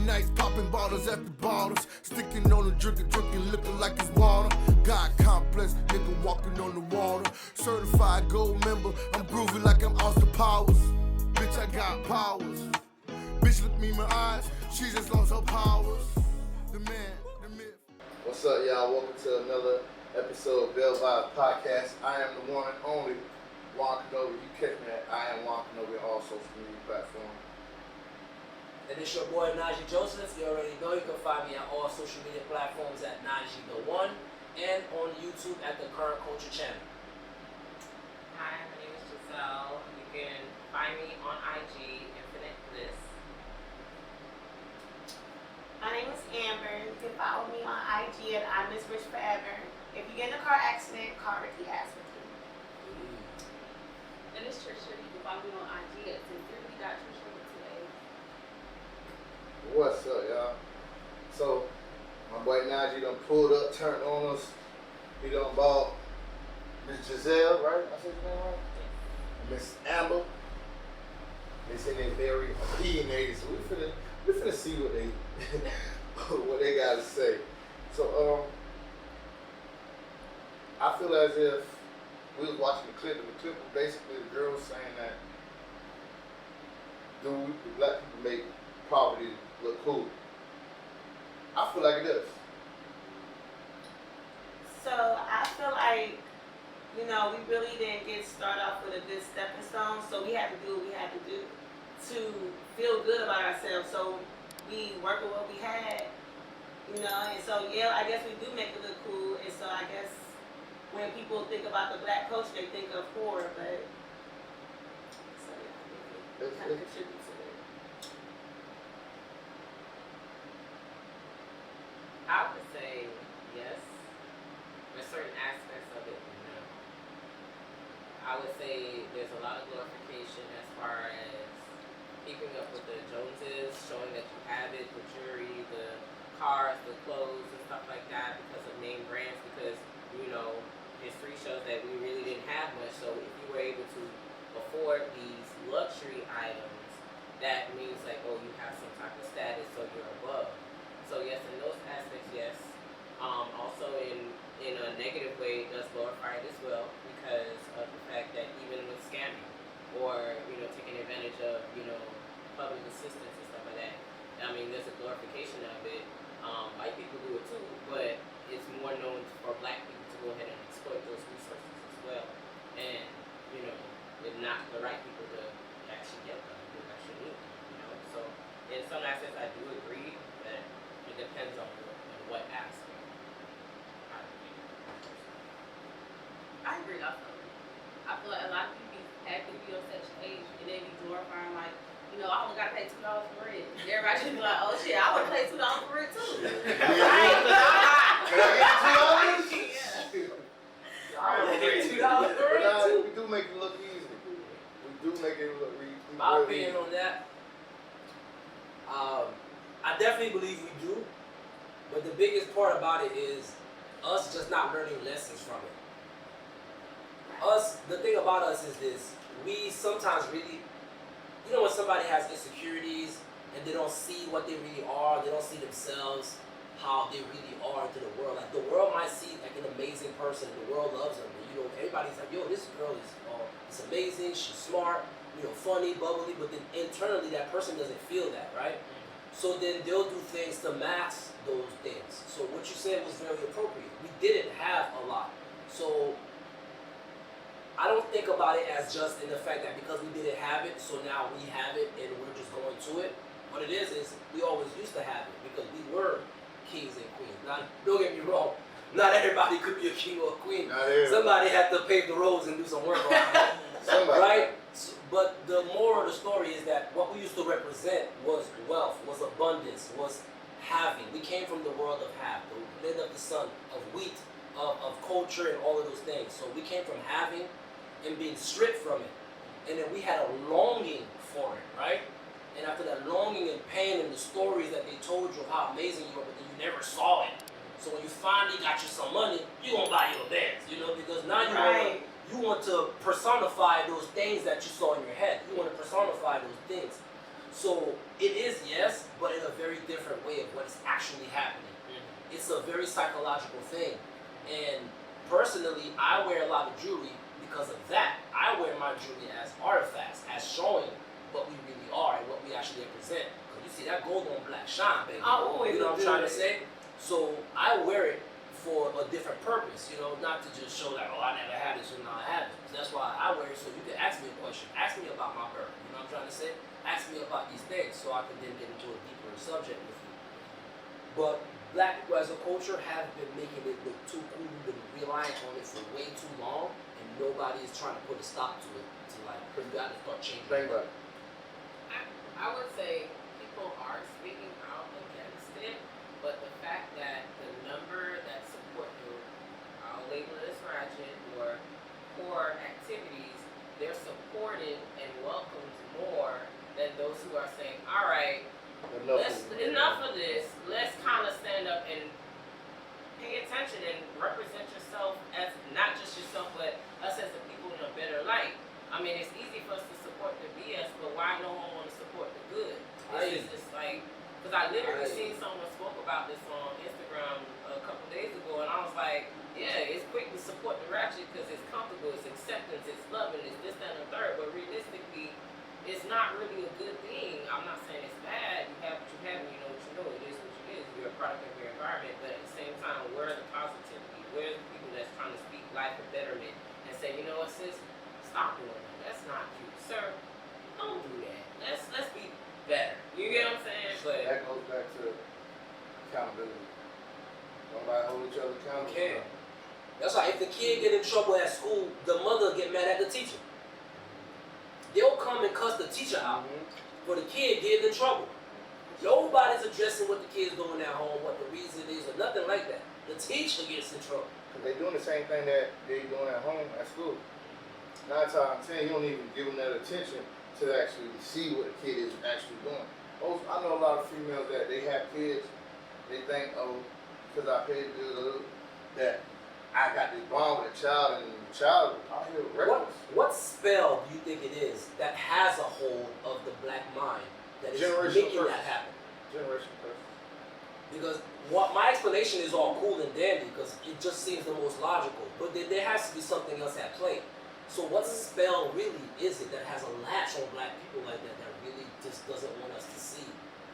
nights popping bottles at the bottles. Sticking on the drinking liquor like it's water. God complex, nigga walking on the water. Certified gold member, I'm groovy like I'm Austin Powers. Bitch, I got powers. Bitch, look me in my eyes, she just lost her powers. The man, the myth. What's up, y'all? Welcome to another episode of Belle'Vybez podcast. I am the one and only Juan Kenobi. You catch me at I am Juan Kenobi on all social media platforms. And it's your boy Najee Joseph. You already know you can find me on all social media platforms at Najee the One and on YouTube at the Current Culture channel. Hi, my name is Giselle. You can find me on IG, Infinite Bliss. My name is Amber. You can follow me on IG at I Miss Rich Forever. If you get in a car accident, call Ricky Asperty. And it's Trisha. You can follow me on IG at sincerely.trisha with 2 A's. What's up, y'all? So, my boy Najee done pulled up, turned on us. He done bought Miss Giselle, right? I said your name right? Miss Amber. They say they're very opinionated, so we finna see what they what they gotta say. So I feel as if we was watching the clip, and the clip was basically the girl saying that the black people make poverty look cool. I feel like it does. So I feel like, you know, we really didn't get started off with a good stepping stone, so we had to do what we had to do to feel good about ourselves. So we worked with what we had, you know, and so yeah, I guess we do make it look cool. And so I guess when people think about the black culture, they think of horror, but so yeah, it kind of contributes to it. I would say yes, but certain aspects of it, no. I would say there's a lot of glorification as far as keeping up with the Joneses, showing that you have it, the jewelry, the cars, the clothes, and stuff like that because of name brands, because, you know, history shows that we really didn't have much. So if you were able to afford these luxury items, that means like, oh, you have some type of status, so you're above. So yes, in those aspects, yes. Also in a negative way, it does glorify it as well because of the fact that even with scamming or, you know, taking advantage of, you know, public assistance and stuff like that, I mean, there's a glorification of it. White people do it too, but it's more known for black people to go ahead and exploit those resources as well. And, you know, they're not the right people to actually get them, who actually need them, you know. So in some aspects, I do agree that it depends on what aspect. I agree also. I feel like a lot of people be happy to be on such an age and they be glorifying like, you know, I only gotta pay $2 for rent. Everybody should be like, oh shit, I wanna pay $2 for rent too. Right? Can I get $2? Yeah. I wanna pay $2 for rent too. We do make it look easy. We do make it look really easy. My opinion on that, I definitely believe we do, but the biggest part about it is us just not learning lessons from it. The thing about us is this, we sometimes really, you know, when somebody has insecurities and they don't see what they really are, they don't see themselves how they really are to the world. Like the world might see like an amazing person, the world loves them, and, you know, everybody's like, yo, this girl is it's amazing, she's smart, you know, funny, bubbly, but then internally that person doesn't feel that, right? So then they'll do things to mask those things. So what you said was very appropriate. We didn't have a lot. So I don't think about it as just in the fact that because we didn't have it, so now we have it and we're just going to it. What it is we always used to have it because we were kings and queens. Now, don't get me wrong, not everybody could be a king or a queen. Somebody had to pave the roads and do some work on it. Right? So, but the moral of the story is that what we used to represent was wealth, was abundance, was having. We came from the world of have, the land of the sun, of wheat, of culture and all of those things. So we came from having and being stripped from it. And then we had a longing for it, right? And after that longing and pain and the stories that they told you of how amazing you were, but then you never saw it. So when you finally got you some money, you gonna buy you a Benz, you know, because now you want to personify those things that you saw in your head. You want to personify those things. So it is yes, but in a very different actually happening. It's a very psychological thing. And personally, I wear a lot of jewelry because of that. I wear my jewelry as artifacts, as showing what we really are and what we actually represent. Because you see that gold on black shine, baby. You know what I'm trying to say? So I wear it for a different purpose, you know, not to just show that, oh, I never had this, so now I have it. So that's why I wear it, so you can ask me a question. Ask me about my birth, you know what I'm trying to say? Ask me about these things so I can then get into a deeper subject with you. But black people as a culture have been making it look too cool. We've been relying on it for way too long, and nobody is trying to put a stop to it. To like, you got to start changing. Think about it. I would say people are speaking out against it, but the fact that the number that support the, I'll label it as ratchet or poor activities, they're supported and welcomed more than those who are saying, all right, enough of this. Let's kind of stand up and pay attention and represent yourself as not just yourself, but us as the people in a better light. I mean, it's easy for us to support the BS, but why no one want to support the good? It's just like, because I literally seen someone spoke about this on Instagram a couple days ago, and I was like, yeah, it's quick to support the ratchet because it's comfortable, it's acceptance, it's loving, it's this, that, and the third, but realistically, it's not really a good thing. I'm not saying it's bad. You have what you have and you know what you know. It is what it is. You're a product of your environment, but at the same time, where are the positivity? Where are the people that's trying to speak life and betterment and say, you know what, sis, stop doing that. That's not cute. Sir, don't do that. Let's be better. You get what I'm saying? But That goes back to accountability. Nobody hold each other accountable. Okay. That's why if the kid get in trouble at school, the mother get mad at the teacher. They'll come and cuss the teacher out for the kid getting in trouble. Nobody's addressing what the kid's doing at home, what the reason is, or nothing like that. The teacher gets in trouble. Because they're doing the same thing that they're doing at home, at school. 9 times out of 10, you don't even give them that attention to actually see what the kid is actually doing. I know a lot of females that they have kids, they think, oh, because I paid that I got this bond with a child, and the child out here reckless. What spell do you think it is that has a hold of the black mind that is making that happen? Generation curse. Because what my explanation is all cool and dandy because it just seems the most logical, but there has to be something else at play. So what spell really is it that has a latch on black people like that really just doesn't want us to see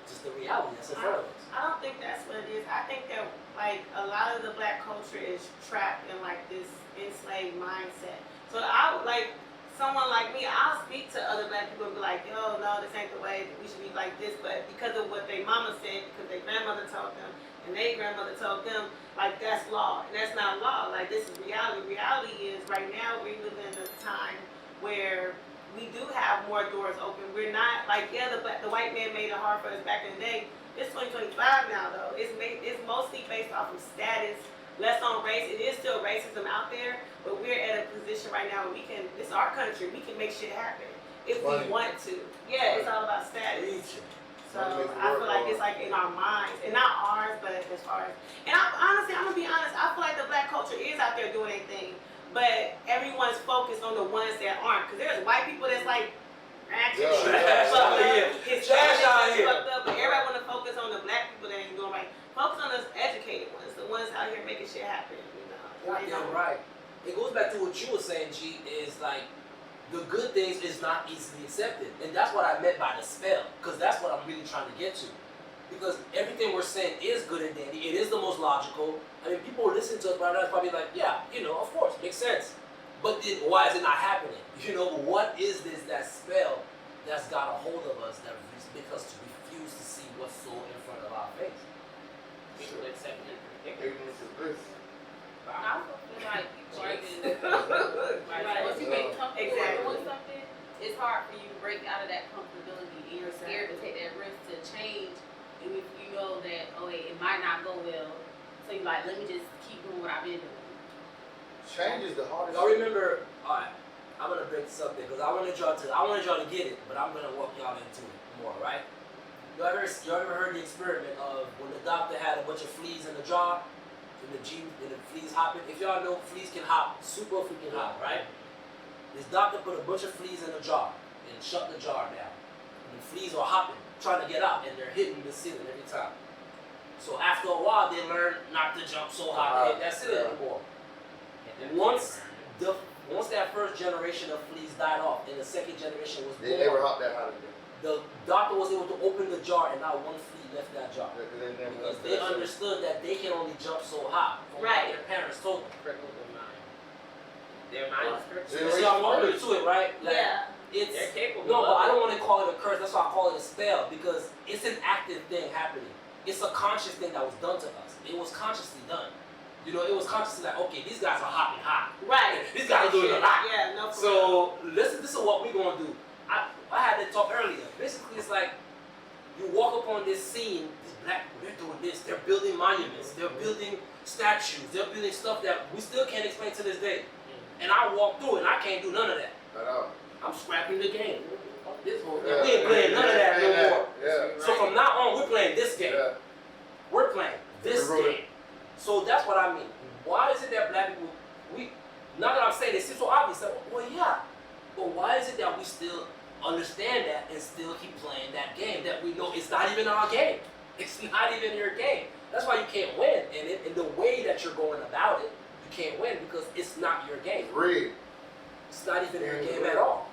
just the reality that's in front of us? I don't think that's what it is. I think that like a lot of the black culture is trapped in like this enslaved mindset. So I would like someone like me, I'll speak to other black people and be like, yo, no, this ain't the way, we should be like this, but because of what their mama said, because their grandmother told them, and their grandmother told them, like that's law, and that's not law, like this is reality. Reality is right now we live in a time where we do have more doors open. We're not like, yeah, the white man made it hard for us back in the day. It's 2025 now though. It's mostly based off of status, less on race. It is still racism out there, but we're at a position right now where we can, it's our country, we can make shit happen if we want to. Yeah, it's all about status. So I feel like it's like in our minds, and not ours, but as far as, and honestly, I'm gonna be honest, I feel like the black culture is out there doing their thing, but everyone's focused on the ones that aren't, because there's white people that's like, ratchet, Hispanics fucked up, but everybody want to focus on the black people that ain't doing right. Focus on those educated ones, the ones out here making shit happen, you know. Yeah, right. It goes back to what you were saying, G, is like, the good things is not easily accepted. And that's what I meant by the spell, because that's what I'm really trying to get to. Because everything we're saying is good and dandy. It is the most logical. I mean, people listening to us right now is probably like, yeah, you know, of course, makes sense. But then why is it not happening? You know, what is this, that spell that's got a hold of us that makes us to refuse to see what's so in front of our face? people accept it. Ignorance is bliss. I also feel like people are like once you get comfortable doing something, it's hard for you to break out of that comfortability, and you're scared to take that risk to change. And if you know that, oh, it might not go well, so you're like, let me just keep doing what I've been doing. Change is the hardest. Y'all remember? All right, I'm gonna break something because I wanted y'all to get it, but I'm gonna walk y'all into it more, right? Y'all ever heard the experiment of when the doctor had a bunch of fleas in the jar? And the fleas hopping. If y'all know, fleas can hop super freaking high, right? This doctor put a bunch of fleas in a jar and shut the jar down. And the fleas are hopping, trying to get out, and they're hitting the ceiling every time. So after a while, they learn not to jump so high. That's it anymore. Once that first generation of fleas died off and the second generation was born, They never hopped that high again. the doctor was able to open the jar and not one flea left that jar. Because they understood that they can only jump so high from what their parents told them. Their mind is So crippled. see, I'm wondering to it, right? Like, Yeah. it's They're capable. no, but I don't want to call it a curse. That's why I call it a spell, because it's an active thing happening. It's a conscious thing that was done to us. It was consciously done. You know, it was consciously like, okay, these guys are hopping high. Right. These guys are doing a lot. Yeah, no. So listen, this is what we're gonna do. I had to talk earlier. Basically, it's like you walk up on this scene. These black people, they're doing this. They're building monuments. They're building statues. They're building stuff that we still can't explain to this day. And I walk through it, and I can't do none of that. At all. I'm scrapping the game. This whole thing. We ain't playing none of that no more. Yeah. So from now on, we're playing this game. Yeah. We're playing this We're rolling. game. So that's what I mean. Why is it that black people, now that I'm saying it, seems so obvious. Like, well, yeah. But why is it that we still understand that and still keep playing that game that we know it's not even our game? It's not even your game. That's why you can't win. And in the way that you're going about it, you can't win because it's not your game. Rigged. It's not even your game at all.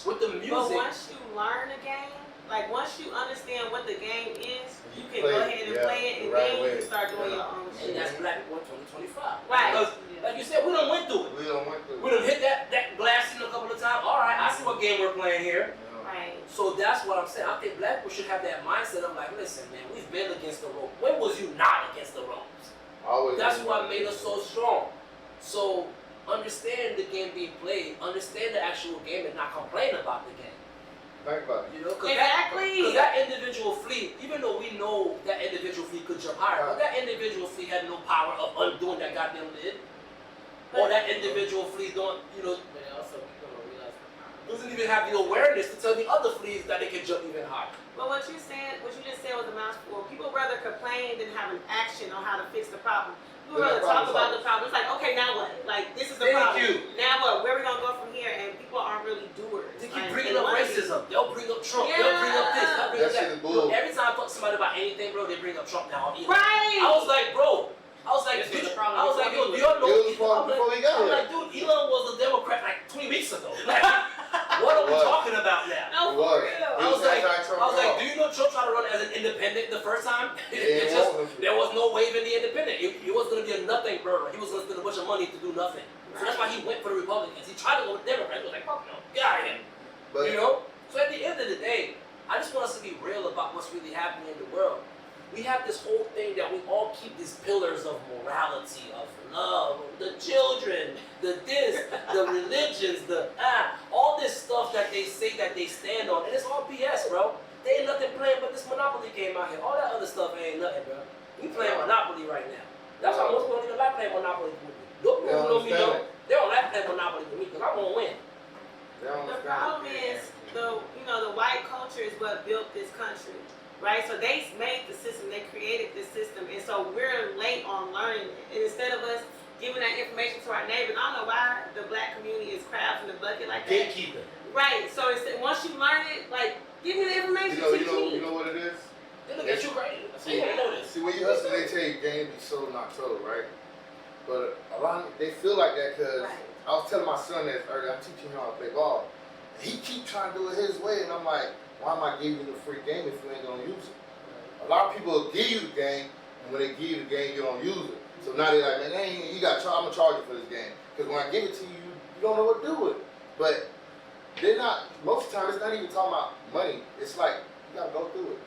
With the music. But once you learn a game, like once you understand what the game is, you can Play go it, ahead and yeah, play it, and the right then you way. can start doing your own And shit. that's Black People 2025. Right. Because, like you said, we done went through it. We don't want to. We done hit that glass in a couple of times. All right, I see what game we're playing here. Right. So that's what I'm saying. I think black people should have that mindset of like, listen, man, we've been against the rope. When was you not against the ropes? Always. That's what made us so strong. So understand the game being played. Understand the actual game and not complain about the game. Think about it. You know, Exactly. Because that individual flea, even though we know that individual flea could jump higher, but that individual flea had no power of undoing that goddamn lid. Or that individual flea don't, you know, But also, people don't realize the power. doesn't even have the awareness to tell the other fleas that they can jump even higher. But what you just said was a mouthful. People rather complain than have an action on how to fix the problem. People They're rather not talk problem about the problem. It's like, okay, now what? Like, this is the Thank problem. you. Now what? Where we gonna go from here? And people aren't really doers. They keep Like, bringing they up wanna be. racism. They'll bring up Trump. They'll bring up this. They'll bring up That shit that. is bull. Bro, every time I talk to somebody about anything, bro, they bring up Trump now. Right. I was like, bro. I was like, This was dude, the problem I was like, yo, before do y'all know? It was the problem before he got I'm here. like, dude, Elon was a Democrat like 20 weeks ago. Like, what are we What? talking about now? No, It for was. real. I was like, anti-Trump do you know Trump tried to run as an independent the first time? Yeah, There was no wave in the independent. It was going to be a nothing burger. He was going to spend a bunch of money to do nothing. So that's why he went for the Republicans. He tried to go with Democrats. He was like, fuck no, get out of here. But You know? So at the end of the day, I just want us to be real about what's really happening in the world. We have this whole thing that we all keep these pillars of morality, of love, the children, the this, the religions, all this stuff that they say that they stand on, and it's all BS, bro. They ain't nothing playing but this Monopoly game out here. All that other stuff ain't nothing, bro. We playing Monopoly right now. That's why most people don't even like playing Monopoly with me. Those people who know me know, they don't like playing Monopoly with me because I won't win. The problem is the white culture is what built this country, right? So they made the system, they created this system, and so we're late on learning it. And instead of us giving that information to our neighbors, I don't know why the black community is crabs in the bucket like that. Gatekeeper. Right. So once you learn it, like give me the information. teach me. you know what it is? They look at you crazy. See, I know this. See, when you hustle, they tell you game be sold, not told, right? But a lot of they feel like that because Right. I was telling my son that earlier. I'm teaching him how to play ball. And he keep trying to do it his way, and I'm like, why am I giving you the free game if you ain't gonna use it? A lot of people will give you the game, and when they give you the game, you don't use it. So now they're like, man, I'm gonna charge you for this game. Because when I give it to you, you don't know what to do with it. But they're not, most of the time, it's not even talking about money. It's like, you gotta go through it.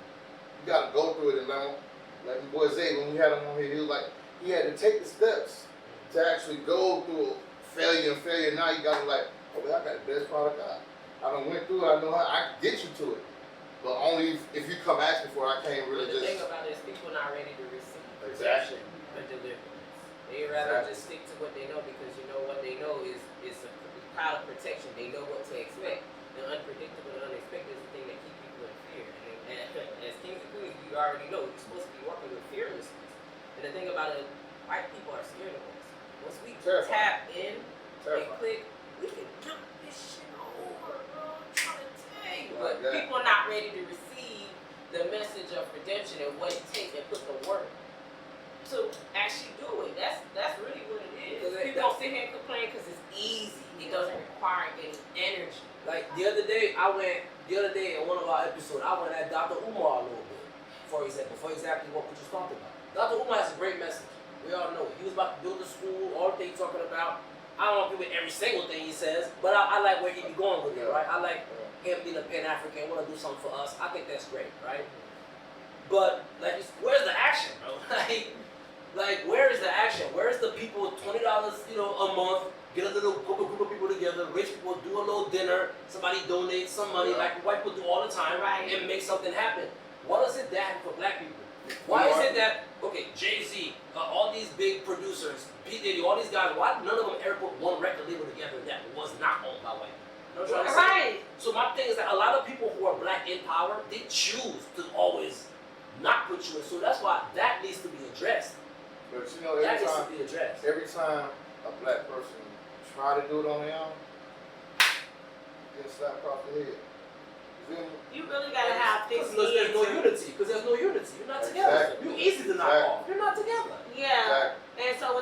You gotta go through it. And like my boy Zay, when we had him on here, he was like, he had to take the steps to actually go through failure and failure. Now you gotta like, oh, well, I got the best product I done went through it. I know how I can get you to it. But only if you come ask me for it, I can't really But the just. thing about it is people not ready to receive Exactly. protection or deliverance. They rather just stick to what they know because you know what they know is a cloud of protection. They know what to expect. The unpredictable and unexpected is the thing that keep people in fear. And as kings and queens, you already know you're supposed to be working with fearlessness. And the thing about it, white people are scared of us. Once we tap in and click, we can jump this shit over, bro. I'm trying to tell you. But people are not ready to receive the message of redemption and what it takes and put the work to actually do it. That's really what it is. People don't sit here and complain because it's easy. It doesn't require any energy. Like the other day in one of our episodes, I went at Dr. Umar a little bit, for exactly what we just talked about. Dr. Umar has a great message. We all know it. He was about to build a school, all the things he's talking about. I don't agree with every single thing he says, but I like where he be going with it, right? I like him being a Pan-African, want to do something for us. I think that's great, right? But like, where's the action, bro? Like, where is the action? Where's the people with $20, a month? Get a little group of people together. Rich people do a little dinner. Somebody donates some money, like white people do all the time, and make something happen. What is it that happen for black people? Why is it that Jay-Z, all these big producers, P. Diddy, all these guys, why none of them ever put one record label together that was not owned by white people? You know what I'm trying to say? So my thing is that a lot of people who are black in power, they choose to always not put you in. So that's why that needs to be addressed. But Every time a black person try to do it on their own, get slapped across the head. You really gotta have thick skin. Because there's no unity. You're not together. You're easy to knock off. You're not together. Yeah. And so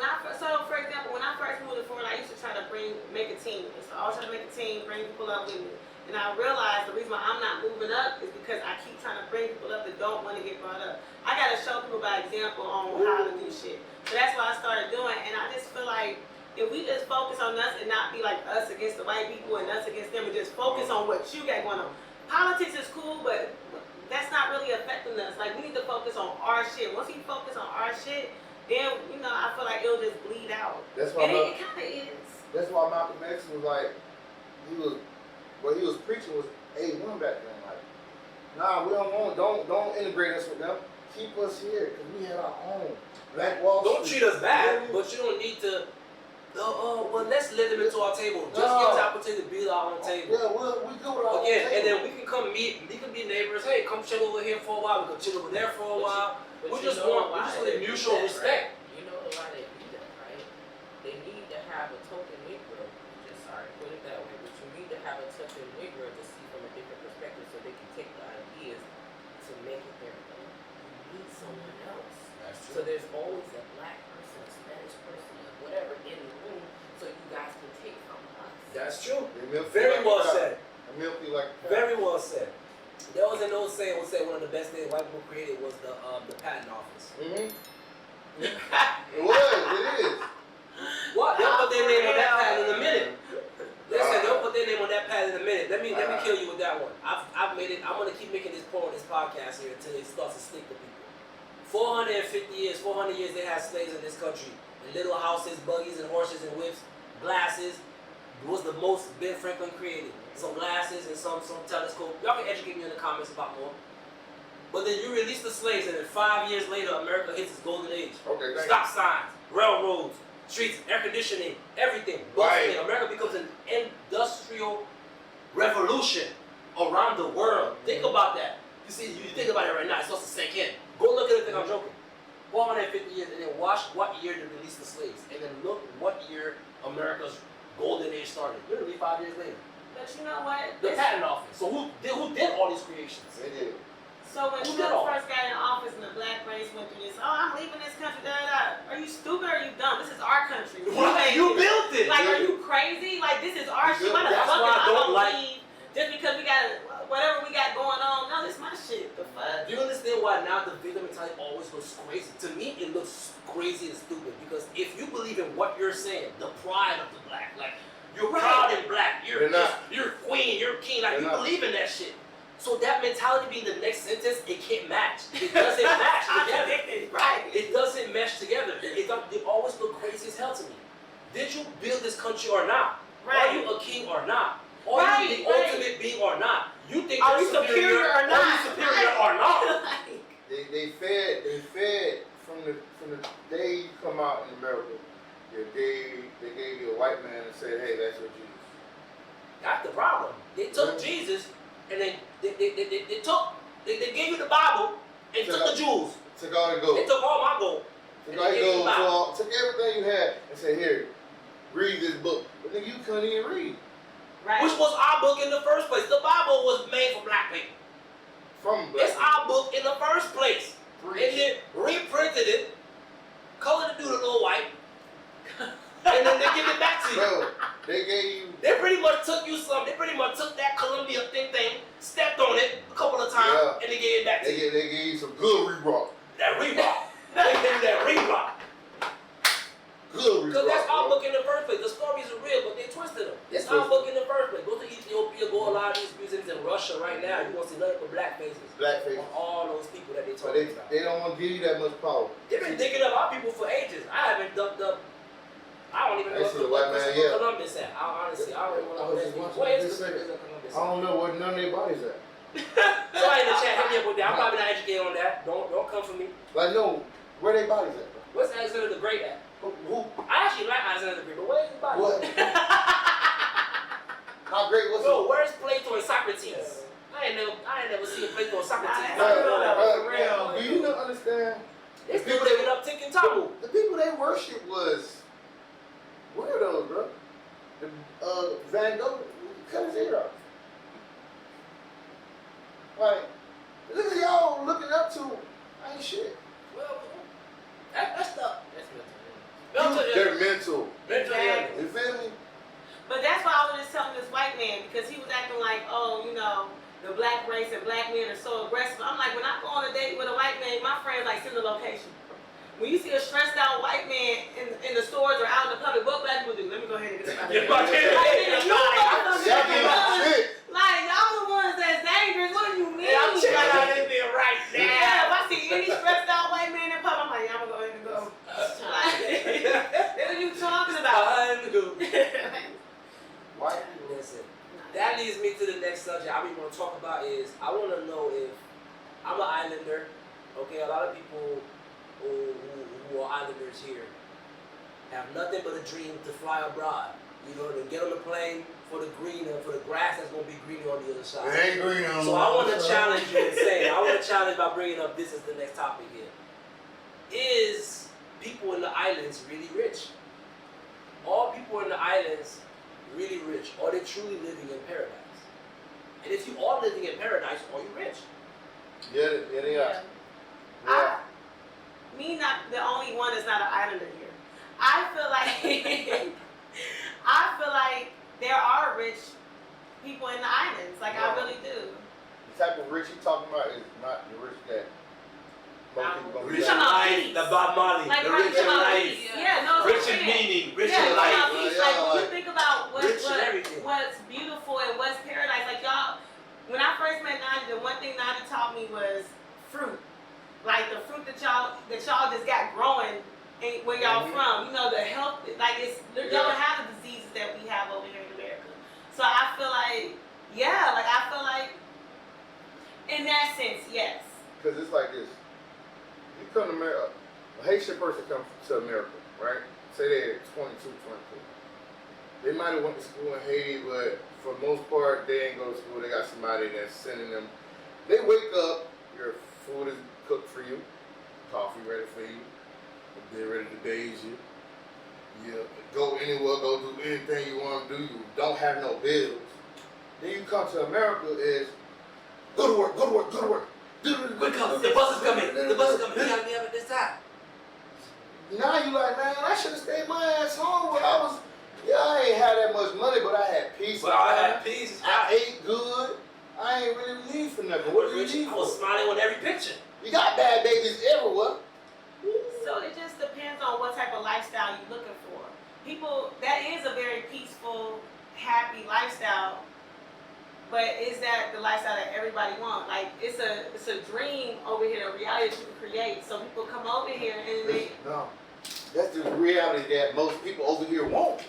for example, when I first moved to Florida, I used to try to make a team. And so I was trying to make a team, bring people up with me. And I realized the reason why I'm not moving up is because I keep trying to bring people up that don't want to get brought up. I gotta show people by example on how to do shit. So that's what I started doing. And I just feel like if we just focus on us and not be like us against the white people and us against them, and just focus on what you got going on. Politics is cool, but that's not really affecting us. Like, we need to focus on our shit. Once we focus on our shit, then, I feel like it'll just bleed out. That's why it kind of is. That's why Malcolm X was like, what he was preaching was A1 back then. Like, nah, we don't integrate us with them. Keep us here, because we have our own. Black Wall Street. Don't treat us bad, but you don't need to. Well, let's let them into our table. Just give us the opportunity to be our own table. Yeah, we do it our Again, table. and then we can come meet. We can be neighbors. Hey, come chill over here for a while. We can chill over there for a while. We just want mutual respect. Right? You know why they do that, right? They need to have a token Negro. Put it that way. But you need to have a token Negro to see from a different perspective, so they can take the ideas to make it their own. You need someone else. That's true. So there's always a black person, a Spanish person, or whatever in the room, so you guys can take from us. That's true. Very well said. Very well said. There was an old saying, one of the best things white people created was the patent office. Mm-hmm. It is. What? They'll put their name on that patent in a minute. Listen, they'll put their name on that patent in a minute. Let me kill you with that one. I've made it. I'm gonna keep making this point on this podcast here until it starts to stick to people. 400 years they had slaves in this country. In little houses, buggies and horses and whips, glasses. Was the most Ben Franklin created. Some glasses and some telescope. Y'all can educate me in the comments about more. But then you release the slaves, and then 5 years later, America hits its golden age. Okay, Stop signs, railroads, streets, air conditioning, everything. Right. America becomes an industrial revolution around the world. Think about that. You see, you think about it right now, it starts to sink in. Go look at it, think I'm joking. 450 years, and then watch what year they released the slaves. And then look what year America's golden age started. Literally 5 years later. But you know what? The patent office. So who did all these creations? They did. So when Trump first got in office and the black race went through this, I'm leaving this country, Are you stupid or are you dumb? This is our country. You built it. Like, are you crazy? Like, this is our shit. Why the fuck am I gonna leave just because we got whatever we got going on? No, this is my shit. The fuck? Do you understand why now the victim mentality always looks crazy? To me, it looks crazy and stupid because if you believe in what you're saying, the pride of the black, like you're proud and black, you're queen, you're king, like you believe in that shit. So that mentality being the next sentence, it can't match. It doesn't match together. Right. It doesn't mesh together. It always look crazy as hell to me. Did you build this country or not? Right. Are you a king or not? Are you the ultimate being or not? You think are you're superior or not? Are you superior or not? They fed from the day you come out in America. They gave you a white man and said, hey, that's your Jesus. That's the problem. They took Jesus and they gave you the Bible and took the Jews. Took all the gold. They took all my gold. Took everything you had and said, here, read this book. But then you couldn't even read. Right. Which was our book in the first place. The Bible was made for black people. From black It's our book in the first place. people. And then reprinted it, colored the dude a little white, and then they give it back to you. Bro, they gave you. They pretty much took you some. They pretty much took that Columbia thing, stepped on it a couple of times, Yeah. and they gave it back to you. They gave you some good Reebok. That Reebok. They gave you that Reebok. Good Reebok. Because that's our bro. book in the first place. The stories are real, but they twisted them. It's They our twisted. book in the first place. Go to Ethiopia, go a lot of these museums in Russia right now. You won't see nothing but black faces. Blackface. On all those people that they But talking about. they don't want to give you that much power. They've been digging up our people for ages. I haven't ducked up. I don't even I know see the white man, where yeah. Columbus at. Honestly, I don't even I know was where just watching Where this is the second. Columbus I don't know where none of their bodies at. Somebody in the chat hit me up with that. I'm probably not educated on that. Don't come for me. Like, no, where their bodies at, bro? What's Alexander the Great at? Who? I actually like Alexander the Great, but where's his body? What? How great was Bro, it? where's Plato and Socrates? I ain't never seen Plato and Socrates. Bro, do you not understand? They still living up Tinkin Tamu. The people they worship was weirdos, bro. Van Gogh cut his ear off. Like, look at y'all looking up to. Ain't shit. Well, that's the. They're mental. Exactly. You feel me? But that's why I was just telling this white man, because he was acting like, oh, you know, the black race and black men are so aggressive. I'm like, when I go on a date with a white man, my friends like send the location. When you see a stressed out white man in the stores or out in the public, what black people do? Let me go ahead and get this out of here. Y'all getting shit. Like, y'all the ones that's dangerous. What do you mean? Yeah, I'm checking out in there right now. Yeah, if I see any stressed out white man in public, I'm like, yeah, I'm gonna go ahead and go. Like, what are you talking about? White people. Listen, that leads me to the next subject I want to talk about is I want to know if I'm an islander. Okay, a lot of people who are islanders here have nothing but a dream to fly abroad. You know, to get on the plane for the green and for the grass that's gonna be greener on the other side. It ain't green on So I want to challenge you and say, I want to challenge by bringing up this as the next topic here. Is people in the islands really rich? All people in the islands really rich? Are they truly living in paradise? And if you are living in paradise, are you rich? Yeah, they are. Yeah. Me not the only one that's not an islander here. I feel like there are rich people in the islands. Like I really do. The type of rich you talking about is not the rich that most people gonna Rich be. and about life, peace. the Bob Marley, Like the right rich and about life, peace. Yeah, no, rich I'm in saying. meaning, rich Yeah, in about life. peace. Yeah, Like when you like think about rich in everything. what's beautiful and what's paradise, like y'all, when I first met Nani, the one thing Nani taught me was fruit. Like the fruit that y'all just got growing and where y'all from. You know, the health, like y'all don't have the diseases that we have over here in America. So I feel like, in that sense, yes. Because it's like this. You come to America, a Haitian person comes to America, right? Say they're 22. They might have went to school in Haiti, but for the most part, they ain't go to school. They got somebody that's sending them. They wake up, your food is cooked for you, coffee ready for you, they're ready to bathe you. You go anywhere, go do anything you want to do. You don't have no bills. Then you come to America is go to work. Quick, come, the bus is coming. The bus is coming. We gotta be up at this time. Now you like, man, I should have stayed my ass home when I ain't had that much money, but I had peace. Well, I had peace. I ate good. I ain't really need for nothing. What do you need I for? was smiling on every picture. You got bad babies everywhere. So it just depends on what type of lifestyle you're looking for. People, that is a very peaceful, happy lifestyle, but is that the lifestyle that everybody wants? Like it's a dream over here, a reality you can create. So people come over here and they No, that's the reality that most people over here want.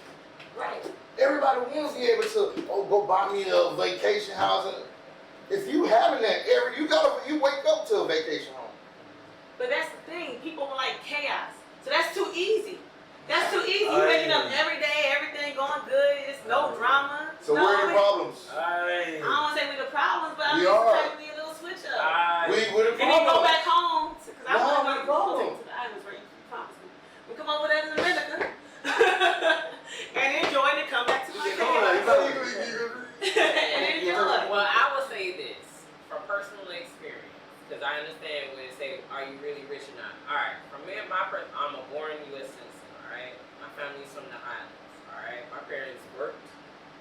right. Everybody wants to be able to go buy me a vacation house. And if you having that you wake up to a vacation home. But that's the thing. People like chaos. So that's too easy. That's too easy. You're waking up every day, everything going good. It's no drama. So where are the problems? I don't want to say we're the problems, but We I'm are. just taking a little switch up. We're the And then go problem. back home, because I No, want no to problem. go to the islands where you promised me. We come over there in America and enjoy it and come back to my chaos. And enjoy. Well, I will say this from personal experience. are you really rich or not? All right, for me, I'm a born U.S. citizen. All right, my family's from the islands. All right, my parents worked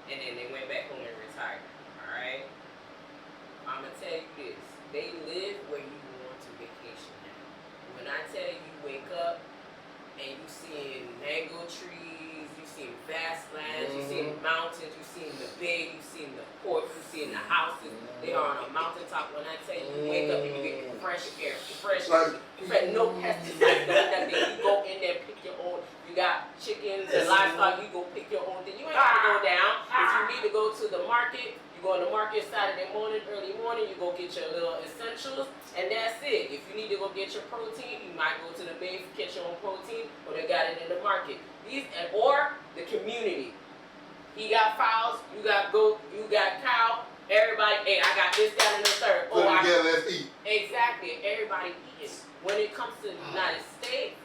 and then they went back home and retired. All right, I'm gonna tell you this: they live where you want to vacation at. When I tell you, wake up and you seeing mango trees, you seeing vast lands, you seeing mountains, you seeing the bay, you seeing the port, you seeing the houses. They are on a mountaintop. When I tell you, wake up and you get fresh air, no pesticides, no nothing. You go in there, pick your own. You got chickens and livestock. You go pick your own thing. You ain't got to go down. If you need to go to the market, you go in the market Saturday morning, early morning. You go get your little essentials, and that's it. If you need to go get your protein, you might go to the bay, get your own protein, or they got it in the market. Or the community. He got fowls, you got goat, you got cow. Everybody, hey, I got this, that, and the third. Put it together, let's eat. Exactly. Everybody eating. When it comes to the United States,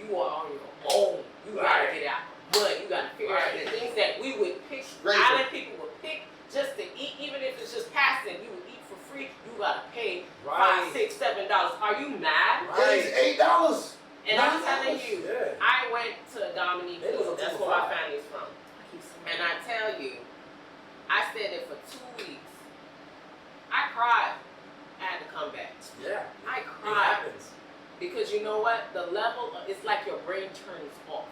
you are on your own. You gotta get out. But you gotta figure out the things that we would pick, island people would pick just to eat, even if it's just passing, you would eat for free. You gotta pay $5, $6, $7. Are you mad? It's $8. And I'm telling you, I went to Dominique. That's where my family's from. And I tell you, I stayed there for 2 weeks. I cried. I had to come back. Yeah. I It cried. happens. Because you know what? The level, it's like your brain turns off.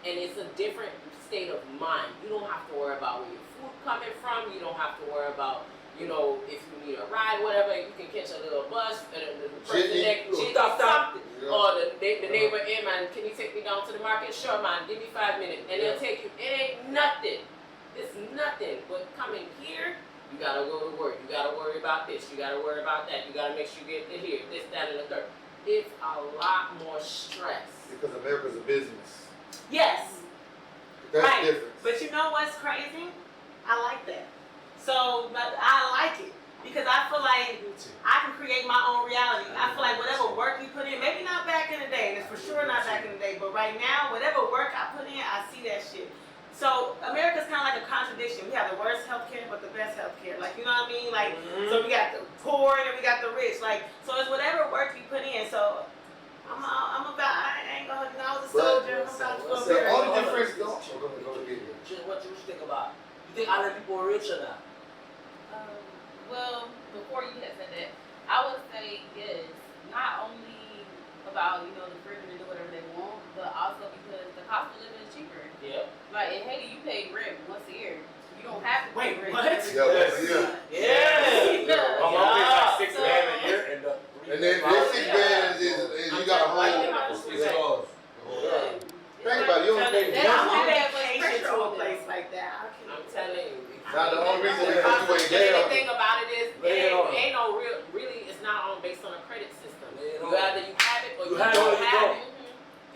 And it's a different state of mind. You don't have to worry about where your food coming from. You don't have to worry about, you know, if you need a ride, whatever. You can catch a little bus. The person next to you, something. Or the neighbor, hey man, can you take me down to the market? Sure man, give me 5 minutes. And they'll take you. It ain't nothing. It's nothing. But coming here, you gotta go to work. You gotta worry about this. You gotta worry about that. You gotta make sure you get to here, this, that, and the third. It's a lot more stress. Because America's a business. Yes. That's Right. different. But you know what's crazy? I like that. So, but I like it because I feel like I can create my own reality. I feel like whatever work you put in, maybe not back in the day, and it's for sure not back in the day, but right now, whatever work I put in, I see that shit. So America's kind of like a contradiction. We have the worst healthcare, but the best healthcare. Like, you know what I mean? Like, so we got the poor and then we got the rich. Like, so it's whatever work you put in. So I'm about. I ain't gonna. I was a soldier. I'm about to go The there. only difference, go get it. What you think about? You think island people are rich or not? Well, before you had said that, I would say yes. Not only about, you know, the freedom to do whatever they want, but also because the cost of living is cheaper. Yep. Like in Haiti, you pay rent once a year. You don't have to pay Wait, rent. what? every Yeah, month. Yeah. My mom pays like $6 grand a year and And then this $6 is you got a whole. Think about it, you don't pay. They I'm don't on have that much vacation pressure to a on place them. like that. I can't. I'm telling you. Now the only reason The we cost do of it living, down. the thing about it is, Lay it on. it ain't no real, really, it's not on based on a credit system. Lay it You on. either you have it or you have it or don't you have don't. it.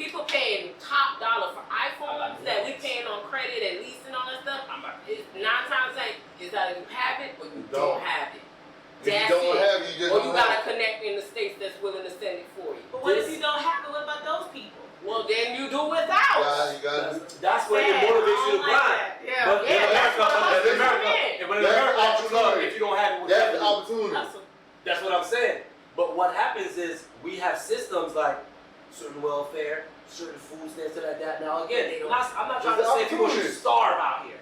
People paying top dollar for iPhones that we paying on credit and leasing all that stuff. It's 9 times out, it's either you have it or you don't have it. If you don't have it, you just Or don't you got have to connect in the states that's willing to send it for you. But what if you don't have it? What about those people? Well, then you do without. it. You got That's where it Sad. motivates you to I don't like grind. that. Yeah. But in that's America, what in I'm America, saying. and when in That's America, the at your club, opportunity. if you don't have it, what That's you the do? opportunity. That's what I'm saying. But what happens is we have systems like certain welfare, certain food stamps, like that. Now again, I'm not trying to say people should starve out here,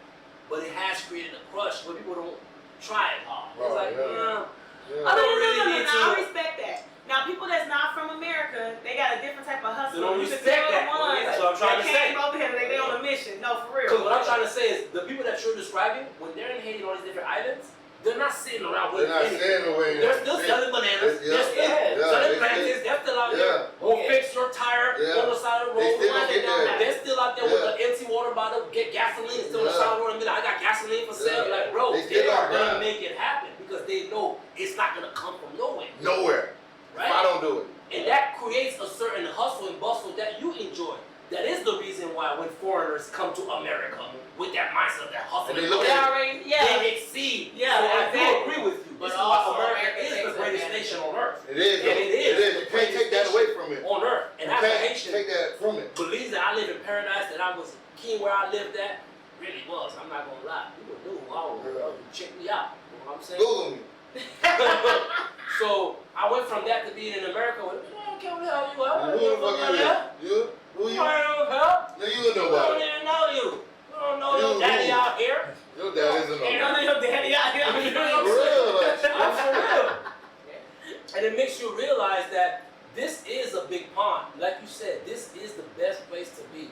but it has created a crush where people don't try it hard. It's like, I don't really need to. I respect that. Now, people that's not from America, they got a different type of hustle. They don't You can respect tell that. the ones That's what I'm trying to that came say. over here, they on a mission. No, for real. Because what I'm trying to say is the people that you're describing, when they're in Haiti and all these different islands, they're not sitting around They're waiting not for anything. staying away. They're still selling bananas. They're still selling plantains. They're still out there. Or fix your tire on the side of the road. They still get there. They're still out there with an empty water bottle, get gasoline, still on the side of the road. I got gasoline for sale. You're like, bro, They still they are got gonna grind. make it happen because they know it's not gonna come from nowhere. Nowhere. Right? If I don't do it. And that creates a certain hustle and bustle that you enjoy. That is the reason why when foreigners come to America with that mindset, that hustle, And they and look They at already, they exceed. Yeah, so I do exactly. agree with you. But This is why also America America is takes the greatest advantage. nation on earth. It is. And it is. You can't take that away from it. On earth. And You as a can't Haitian, take that from it. believes that I live in paradise, that I was king where I lived at, really was. I'm not gonna lie. People knew who I was. Check me out. You know what I'm saying? Google me. So I went from that to being in America with, I don't care this is a big pond. Like you said, this is the best place to be.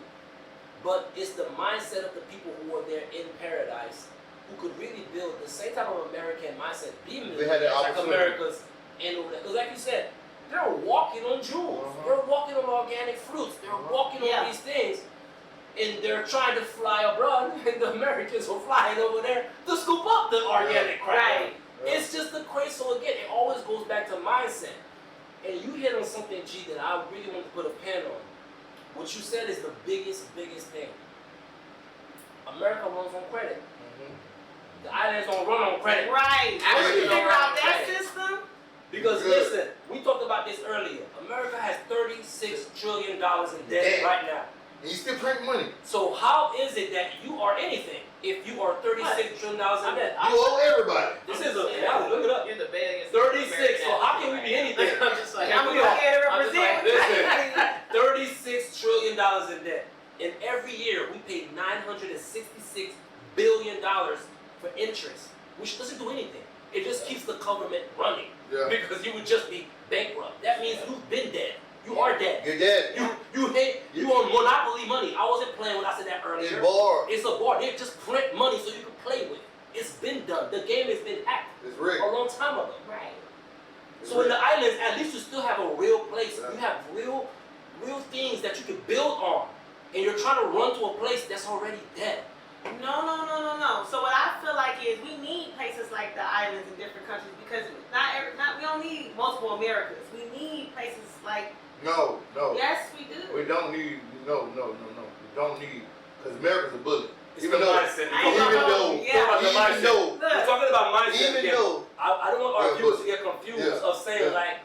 But it's the mindset of the people who are there in paradise who could really build the same type of American mindset, be They had millionaires that like opportunity. America's and over there. Because like you said, they're walking on jewels. They're walking on organic fruits. They're walking on these things. And they're trying to fly abroad, and the Americans are flying over there to scoop up the organic crap. Right. It's just the crazy. So again, it always goes back to mindset. And you hit on something, G, that I really want to put a pen on. What you said is the biggest thing. America runs on credit. The islands don't run on credit. Right. Actually, Once you don't figure run out on that credit. system, Because Good. listen, we talked about this earlier. America has $36 trillion in debt right now. And you still print money. So how is it that you are anything if you are $36 trillion in debt? You owe everybody. This is a reality. Look it up. You're the biggest. 36. So how can we be anything? I'm just like, I'm we gonna are- get to I'm just represent. Listen, $36 trillion in debt. And every year we pay $966 billion for interest, which doesn't do anything. It just keeps the government running. Yeah. Because you would just be bankrupt. That means you've been dead. You are dead. You're dead. You own monopoly money. I wasn't playing when I said that earlier. It's bored. It's a bar. They just print money so you can play with. It's been done. The game has been hacked It's a rigged. long time ago. Right. So in the islands, at least you still have a real place. Yeah. You have real things that you can build on. And you're trying to run to a place that's already dead. No. So what I feel like is we need places like the islands in different countries because we don't need multiple Americas. We need places like No. yes, we do. We don't need, no. We don't need, because America's a bully. It's Even the though, mindset. I ain't even gonna though, hold you. Yeah. even though, We're talking about mindset even again. though, I don't want our Yeah, viewers to get confused yeah, of saying yeah. like,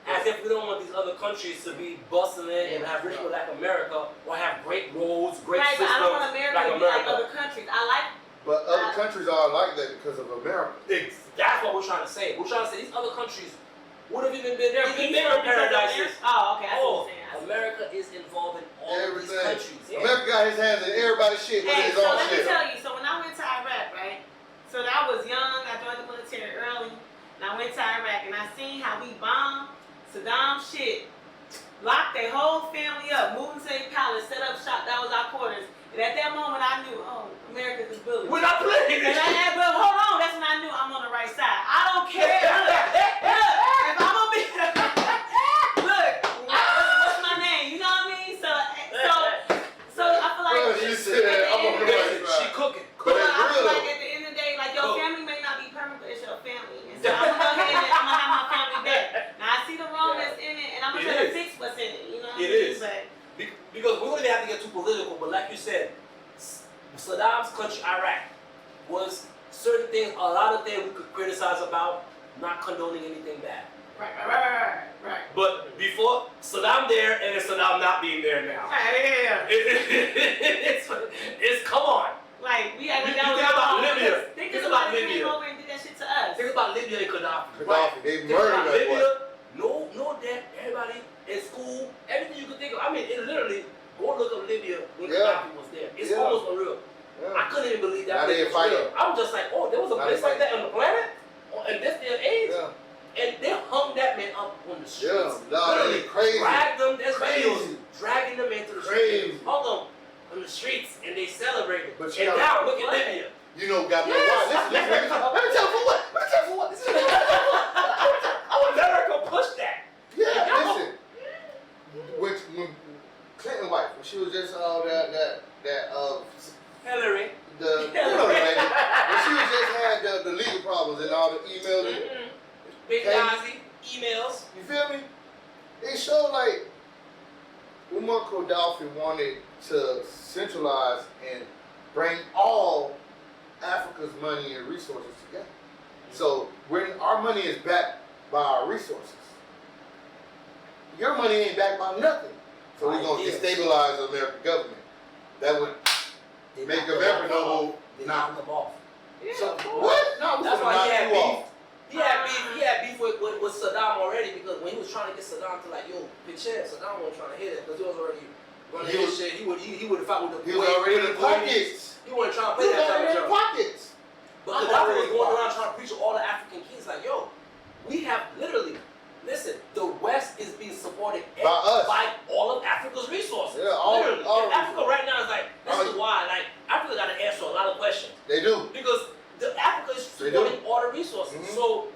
as if we don't want these other countries to be bustling and have rich people like America or have great roads, great Right, but systems I don't want America like to be like America. other countries. I like but other countries are like that because of America. That's what we're trying to say. We're trying to say these other countries would have even been there. their Even peaceful bigger because of paradises. their- Oh, okay, I see what Oh, you're saying. I see. America is involved in all of these Everything. countries. Yeah. America got his hands in everybody's shit, but Hey, his so own let me shit. tell you. So when I went to Iraq, right? So I was young. I joined the military early, and I went to Iraq, and I seen how we bombed Saddam's shit, locked their whole family up, moved into a palace, set up shop. That was our quarters. And at that moment, I knew, oh, America's is bullied. We're not playing And this. I had, but hold on, that's when I knew I'm on the right side. I don't care. Look, if I'm gonna be, look, what's my name? You know what I mean? So I feel like Bro, she said, I'm on the right She side. cooking. But it's I feel real like though. at the end of the day, like your Cool. family may not be perfect, but it's your family. And so I'm gonna go ahead and I'm gonna have my family back. Now I see the wrong that's in it, and I'm gonna It try to is. fix what's in it. You know what It I mean? is. But Because we don't even have to get too political, but like you said, Saddam's country, Iraq, was certain things, a lot of things we could criticize about, not condoning anything bad. right. But before Saddam there and then Saddam not being there now. Yeah. It's come on. Like we had You that was think about wrong. Libya. Think Think about about Libya. Libya. Came over and did that shit to us. Think about Libya and Gaddafi. Gaddafi, they Think about murdered that Libya. boy. No debt. Everybody in school. Everything you could think of. I mean, it literally. Go look up Libya when Yeah. Gaddafi was there. It's Yeah. almost unreal. Yeah. I couldn't even believe that Now place they was fighting. real. I'm just like, oh, there was a Now place they like that on the planet, in this day and age, Yeah. and they hung that man up on the streets. Yeah. No, Literally they crazy. dragged them. There's Crazy. videos dragging them into the Crazy. streets, hung them on the streets, and they celebrated. But you And gotta- now look at Libya. You know, got no Yes. why. Listen, let me tell you for what. Let me tell you for what. This is America pushed that. Yeah, listen. When Clinton wife, when she was just Hillary. the you know the lady, when she was just had the legal problems and all the emails. Mm-hmm. Big Okay. Nazi emails. You feel me? It showed like Umar Gaddafi wanted to centralize and bring all Africa's money and resources together. So when our money is backed by our resources, your money ain't backed by nothing. So we're gonna Ideas. destabilize the American government. That would They make knocked them America off. know. They knocked them off. So what? No, we That's gonna why knock he had you beef. off. He had beef with Saddam already because when he was trying to get Saddam to like, yo, pitch in, Saddam wasn't trying to hit it because he was already running He his was- shit. He would have fought with the He was already in the pockets. He wasn't trying to He play was that type already of in the joke. pockets. But I'm Gaddafi already was going around pockets. trying to preach to all the African kings like, yo, we have literally, listen, the West is being supported exploited By us. by all of Africa's resources. Yeah, all Literally. of Africa right now is like, this All- is why, like, Africa got to answer a lot of questions. They do. Because Africa is They do. supporting all the resources. Mhm. So,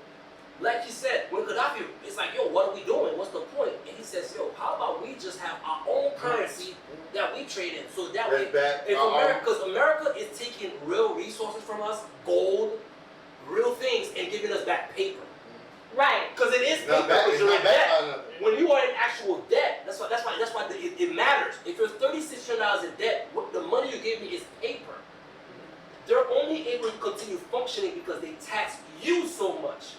like you said, when Gaddafi, it's like, yo, what are we doing? What's the point? And he says, yo, how about we just have our own currency that we trade in? So that way, That's bad. if America, because America is taking real resources from us, gold, real things, and giving us back paper. Right. Because it is It's not paper, bad. because It's you're not in bad debt. by nothing. When you are in actual debt, that's why it matters. If you're $36 trillion in debt, what the money you gave me is paper. They're only able to continue functioning because they tax you so much.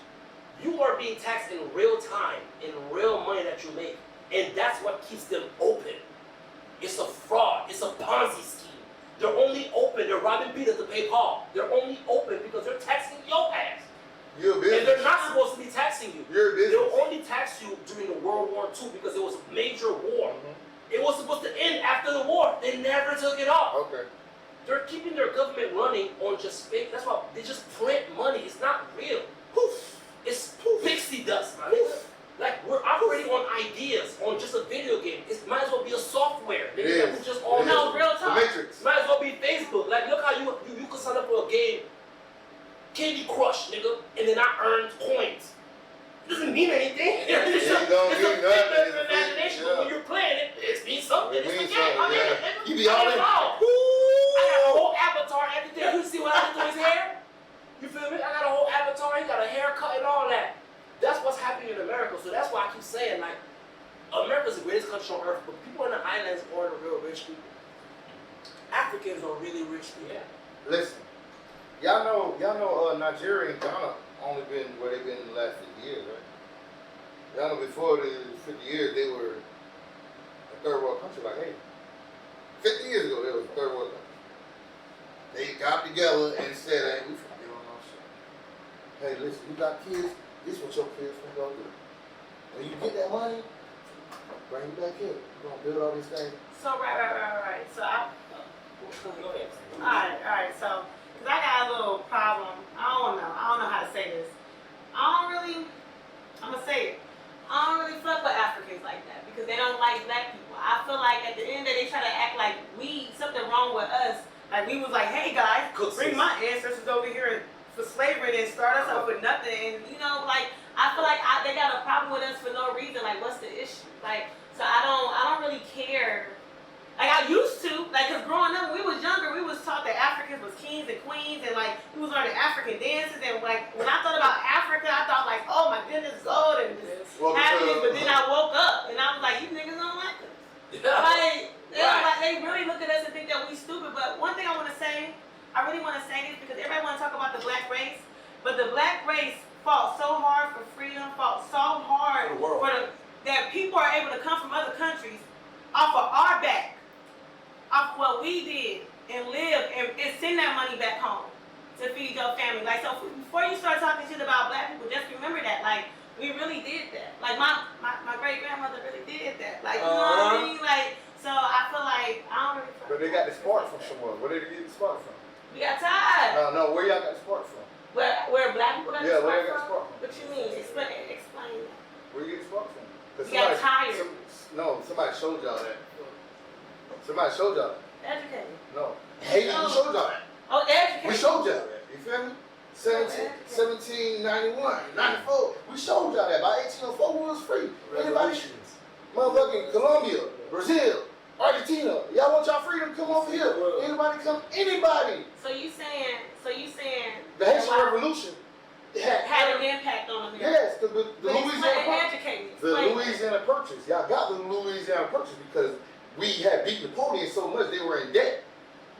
You are being taxed in real time, in real money that you make. And that's what keeps them open. It's a fraud. It's a Ponzi scheme. They're only open. They're robbing Peter to pay Paul. They're only open because they're taxing your ass. You're a And business. they're not supposed to be taxing you. You're a business. They'll only tax you during the World War II because it was a major war. It was supposed to end after the war. They never took it off. Okay. They're keeping their government running on just fake. That's why they just print money. It's not real. Poof. It's pixie dust, man. Like, we're operating on ideas, on just a video game. It might as well be a software. It Nigga, is. we just all It know. is. real The talk. Matrix. Might as well be Facebook. Like, look how you could sign up for a game, Candy Crush, nigga, and then I earned coins. It doesn't mean anything. It's It a don't mean figment nothing. of imagination. But when you're playing it, it means something. It It's means the game. something, I mean, yeah. You be all in. I got a whole avatar, everything. You see what I did to his hair? You feel me? I got a whole avatar. He got a haircut and all that. That's what's happening in America. So that's why I keep saying, like, America's the greatest country on earth, but people in the islands are the real rich people. Africans are really rich people. Listen, y'all know Nigeria and Ghana only been where they've been in the last 50 years, right? Y'all know before the 50 years they were a third world country like Haiti. 50 years ago they was a third world country. They got together and said, hey, we finna get on our shit. Hey, listen, you got kids, this is what your kids finna go do. When you get that money, bring it back here. We're gonna build all these things. So right. So Go ahead. alright. So, cause I got a little problem. I don't know how to say this. I'm gonna say it. I don't really fuck with Africans like that because they don't like black people. I feel like at the end of the day they try to act like something wrong with us. Like we was like, hey guys, bring my ancestors over here for slavery and start us off with nothing. And you know, like I feel like they got a problem with us for no reason. Like what's the issue? Like so I don't really care. Like I used to, like, cause growing up when we was younger, we was taught that Africans was kings and queens, and like we was learning African dances, and like when I thought about Africa, I thought like, oh my goodness, gold and just happiness. But then I woke up and I was like, you niggas don't like us. Like they really look at us and think that we stupid. But one thing I want to say, I really want to say this because everybody want to talk about the black race, but the black race fought so hard for freedom, fought so hard For the world. that people are able to come from other countries off of our back. Off what we did and live and send that money back home to feed your family. Like so before you start talking shit about black people, just remember that. Like we really did that. Like my great grandmother really did that. Like you know what I mean? Like so I feel like I don't really But they got the spark from somewhere. Where did they get the spark from? we got tired. No, where y'all got the spark from? Where black people got Yeah, the where spark they got the from? spark from? What you mean? Explain that. Where you get the spark from? 'Cause We got tired. Somebody showed y'all that. Somebody showed y'all that. Educated. No. Haiti, we showed y'all that. Oh, educated. We showed y'all that. You feel me? 1791, 94. We showed y'all that. By 1804, we was free. Anybody? Motherfucking Colombia, Brazil, Argentina. Y'all want y'all freedom? Come over here. Anybody come? Anybody. So you saying The Haitian Revolution had an impact on America. yes, the Louisiana Purchase. Educated. The Louisiana Purchase. Y'all got the Louisiana Purchase because we had beat Napoleon so much they were in debt.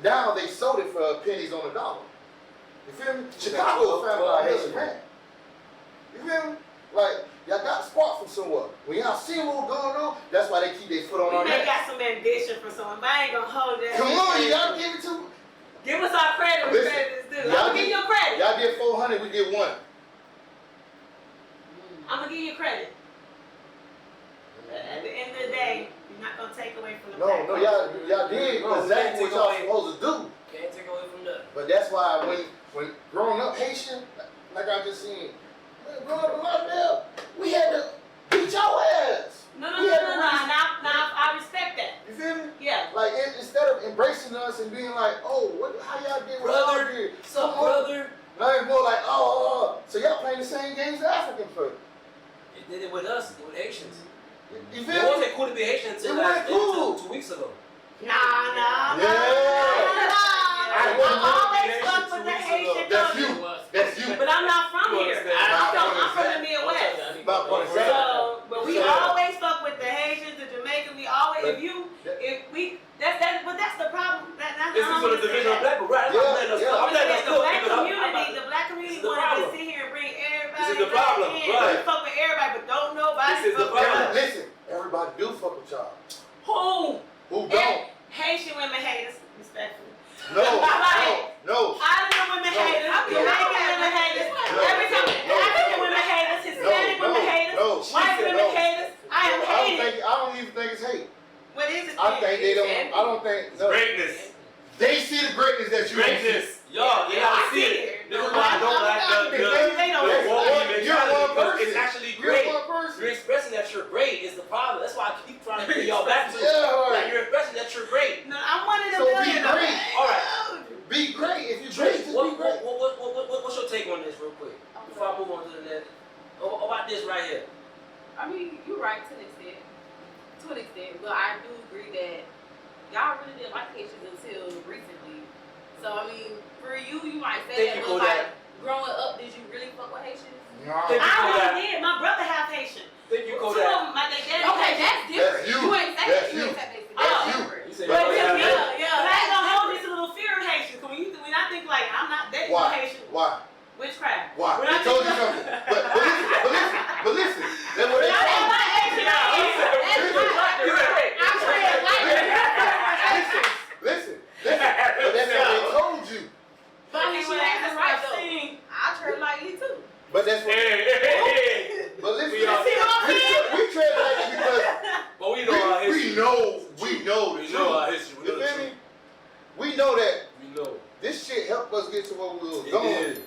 Now they sold it for pennies on the dollar. You feel me? Chicago found out Haitian man. You feel me? Like, y'all got the spark from somewhere. When y'all see what's going on, that's why they keep their foot on our We may neck. got some ambition for someone, but I ain't gonna hold that. Come on, you gotta give it to me. Give us our credit when Listen, credit is due. y'all I'm gonna give you credit. Y'all did 400, we did 1. I'm gonna give you credit. At the end of the day, you're not gonna take away from the black No, folks. y'all did No, exactly what take y'all away. supposed to do. Can't take away from that. But that's why when growing up Haitian, like I just seen, growing up in Lauderdale, we had to beat your ass. No, We had to us and being like, oh, how y'all did what Brother, y'all did? what's up, Come on. brother? Now it's more like, so y'all playing the same games the Africans play. They did it with us, with Haitians. You It feel me? wasn't cool to be Haitian until It wasn't cool. 2 weeks ago. Nah. I always fuck with the Haitian That's culture. you. That's you. But I'm not from You here. understand? I'm from the Midwest. About point Right. So, but we So- always fuck with the Haitians, the Jamaicans. We always, but that's the problem. That's This is for the division of black people, right? Yeah, I'm letting us yeah. cook. I'm letting us the cook. black because community, the black This community is the want to problem. just sit here and bring everybody. This is the back problem, in. right. We fuck with everybody, but don't nobody This is the fuck with problem. us. Listen, everybody do fuck with y'all. Who? Who don't? Haitian women hate us, respectfully. No. Island women hate us. Jamaican women hate us. Every time African women hate us. Hispanic women hate us. White women hate us. I am hated. I don't even think it's hate. What is it? I think they don't. I don't think. No. Greatness. They see the greatness that you don't see. Greatness. Y'all, you gotta see it. This is why I don't like the woke You're one mentality, because person. it's actually You're great. one person. You're expressing that you're great is the problem. That's why I keep trying to bring y'all back to it. Yeah, Like right. you're expressing that you're great. No, I'm one of them So be million. great. All right. Be great. If you're great, just be great. What's your take on this, real quick? Before I move on to the next. About this right here. I mean, you're right to an extent. To an extent. But I do agree that y'all really didn't like Haitians until recently. So, I mean, for you might say Thank that, you, but Kodak. like, growing up, did you really fuck with Haitians? Nah. Thank you, I Kodak. really did. My brother half Haitian. Thank you, Two of Kodak. them, my daddy Okay, Haitian. that's different. That's you. ain't say That's you. you. ain't say basic. Oh. That's different. You said But you to have me, that. but I ain't gonna hold this a little fear of Haitians. Cause when I think like I'm not dating no Why? Haitian, Why? witchcraft. Why? When They I told think you something. But listen. That's what When they I told think you. about Haitian, Yeah, I he said- am. I'm tread lightly. Listen. But that's what they told you. But I mean, she has the right though. I tread lightly too. But that's what. Hey. But listen. We all- We tread lightly because But we know our history. we know the We know our truth. history. We You know the feel me? truth. We know that We know. this shit helped us get to where we was It going. did.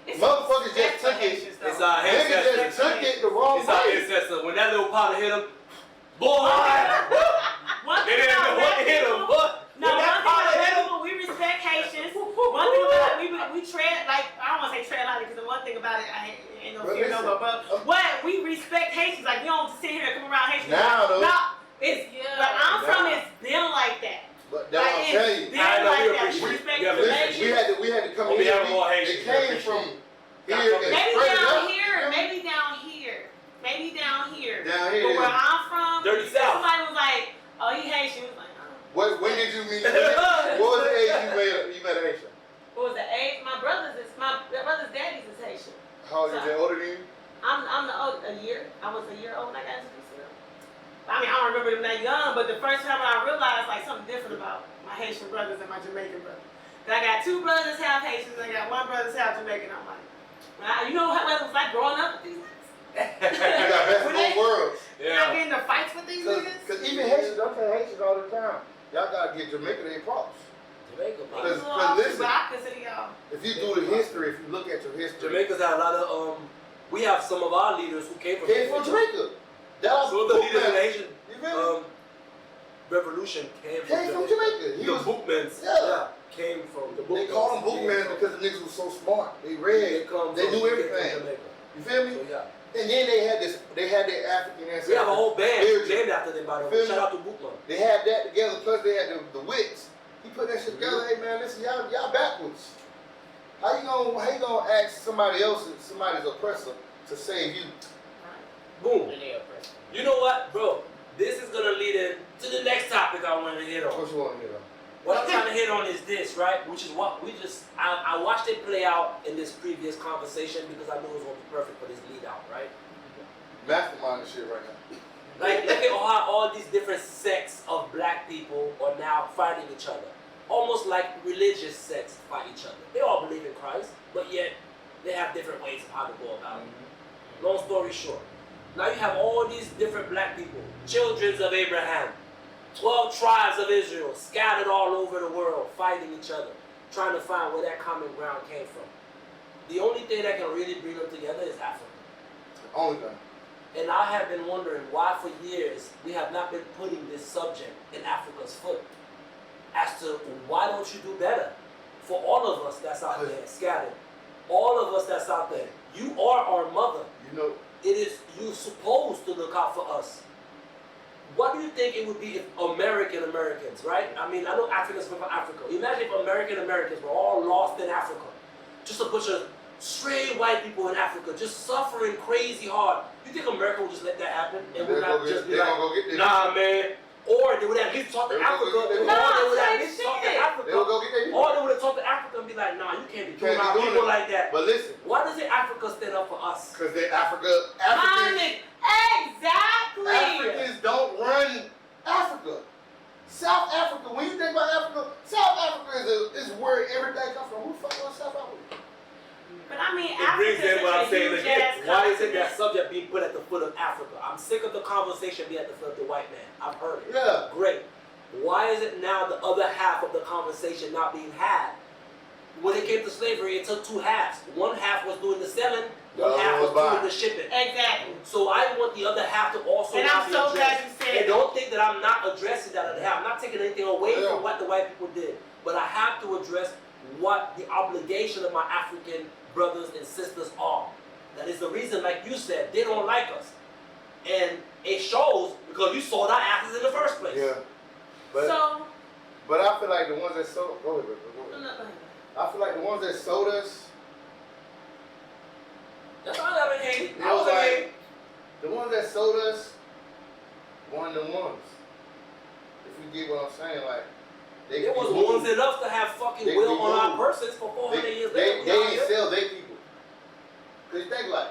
And motherfuckers just took it. It's our Niggas ancestors. just took it the wrong It's our way. ancestors. When that little powder hit him, boy! One They thing didn't know about what black hit him. people, What? no, When one that thing powder about hit black him, people, we respect Haitians. One thing about we tread like I don't want to say tread lightly because the one thing about it I ain't no But fear no listen, more. But what we respect Haitians like we don't sit here and come around Haitians. Now though. No, it's Yeah. where I'm from. Now. It's been like that. But that's Like what I'm it's telling you. been I know, like we that. We appreciate respect it. the We Listen, Haitians. we had to come On here. behalf of all Haitians, It we came appreciate from it. here and Maybe spread it down out. here, maybe down here. Down here. But where I'm from, Dirty South. somebody was like, "Oh, he Haitian." Was like, "Oh." When did you meet? What was the age you met a Haitian? What was the age? My brother's daddy's is Haitian. How old is he? Older than you? I'm the old a year. I was a year old when I got introduced to them. I mean, I don't remember them that young, but the first time I realized like something different about my Haitian brothers and my Jamaican brothers. I got two brothers half Haitian, and I got one brother's half Jamaican. I'm like, you know what it was like growing up with these niggas? You got best of both worlds. You not getting into fights with these niggas? Because even Haitians, don't tell Haitians all the time. Y'all gotta give Jamaica their props. Jamaica, man. Niggas a little Cause off, listen. but I consider y'all. If you do the history, if you look at your history, Jamaica's had a lot of we have some of our leaders who came from Jamaica. That Some of the leaders in the Haitian You feel me? revolution came Came from Jamaica. He The was, bookmans yeah. came from the They bookmans. called them bookmen because the niggas was so smart. They read. They knew everything. You feel me? So, yeah. And then they had their African ancestors. We have a whole band Here, named after them, by the way. Feel me? Shout out to Bookman. They had that together, plus they had the wits. He put that shit together. Hey man, listen, y'all backwards. How you gonna ask somebody's oppressor to save you? Boom. You know what, bro? This is gonna lead in to the next topic I wanted to hit on. What you want to hear? What I'm trying to hit on is this, right? Which is what I watched it play out in this previous conversation because I knew it was gonna be perfect for this lead out, right? Mastermind this shit right now. Like, look at how all these different sects of black people are now fighting each other. Almost like religious sects fight each other. They all believe in Christ, but yet they have different ways of how to go about it. Long story short. Now you have all these different black people, children of Abraham, 12 tribes of Israel, scattered all over the world, fighting each other, trying to find where that common ground came from. The only thing that can really bring them together is Africa. Only thing. And I have been wondering why for years we have not been putting this subject in Africa's foot. as to why don't you do better for all of us that's out there scattered. All of us that's out there. You are our mother. You know, It is you supposed to look out for us. What do you think it would be if Americans, right? I mean, I know Africans from Africa. Imagine if Americans were all lost in Africa. Just a bunch of straight white people in Africa, just suffering crazy hard. You think America would just let that happen? And would not just be like, nah, man. Or they would at least talk to Africa. Or they would at least talk to Africa. They would go get their Or they would have talked to Africa and be like, nah, you can't be doing our people like that. But listen. Why doesn't Africa stand up for us? Because Africans don't run Africa. South Africa, when you think about Africa, South Africa is where everything comes from. Who the fuck wants South Africa? But I mean, It brings Africa's in what I'm such a saying huge again. ass Why isn't continent. that subject being put at the foot of Africa? I'm sick of the conversation being at the foot of the white man. I've heard it. Yeah. Great. Why is it now the other half of the conversation not being had? When it came to slavery, it took two halves. One half was doing the selling, one half was doing the shipping. Exactly. So I want the other half to also And not I'm be so glad addressed. you said And don't think that I'm not addressing that other half. I'm not taking anything away Yeah. from what the white people did. But I have to address what the obligation of my African brothers and sisters are. That is the reason, like you said, they don't like us. And it shows because you sold our asses in the first place. Yeah. But I feel like the ones that sold, go ahead. I feel like the ones that sold us, That's all I've been hating. I was like, the ones that sold us, one the ones. If you get what I'm saying, like, they There was ones enough to have fucking They will be on our moved. persons for 400 years They later. didn't sell their people. Cause think like,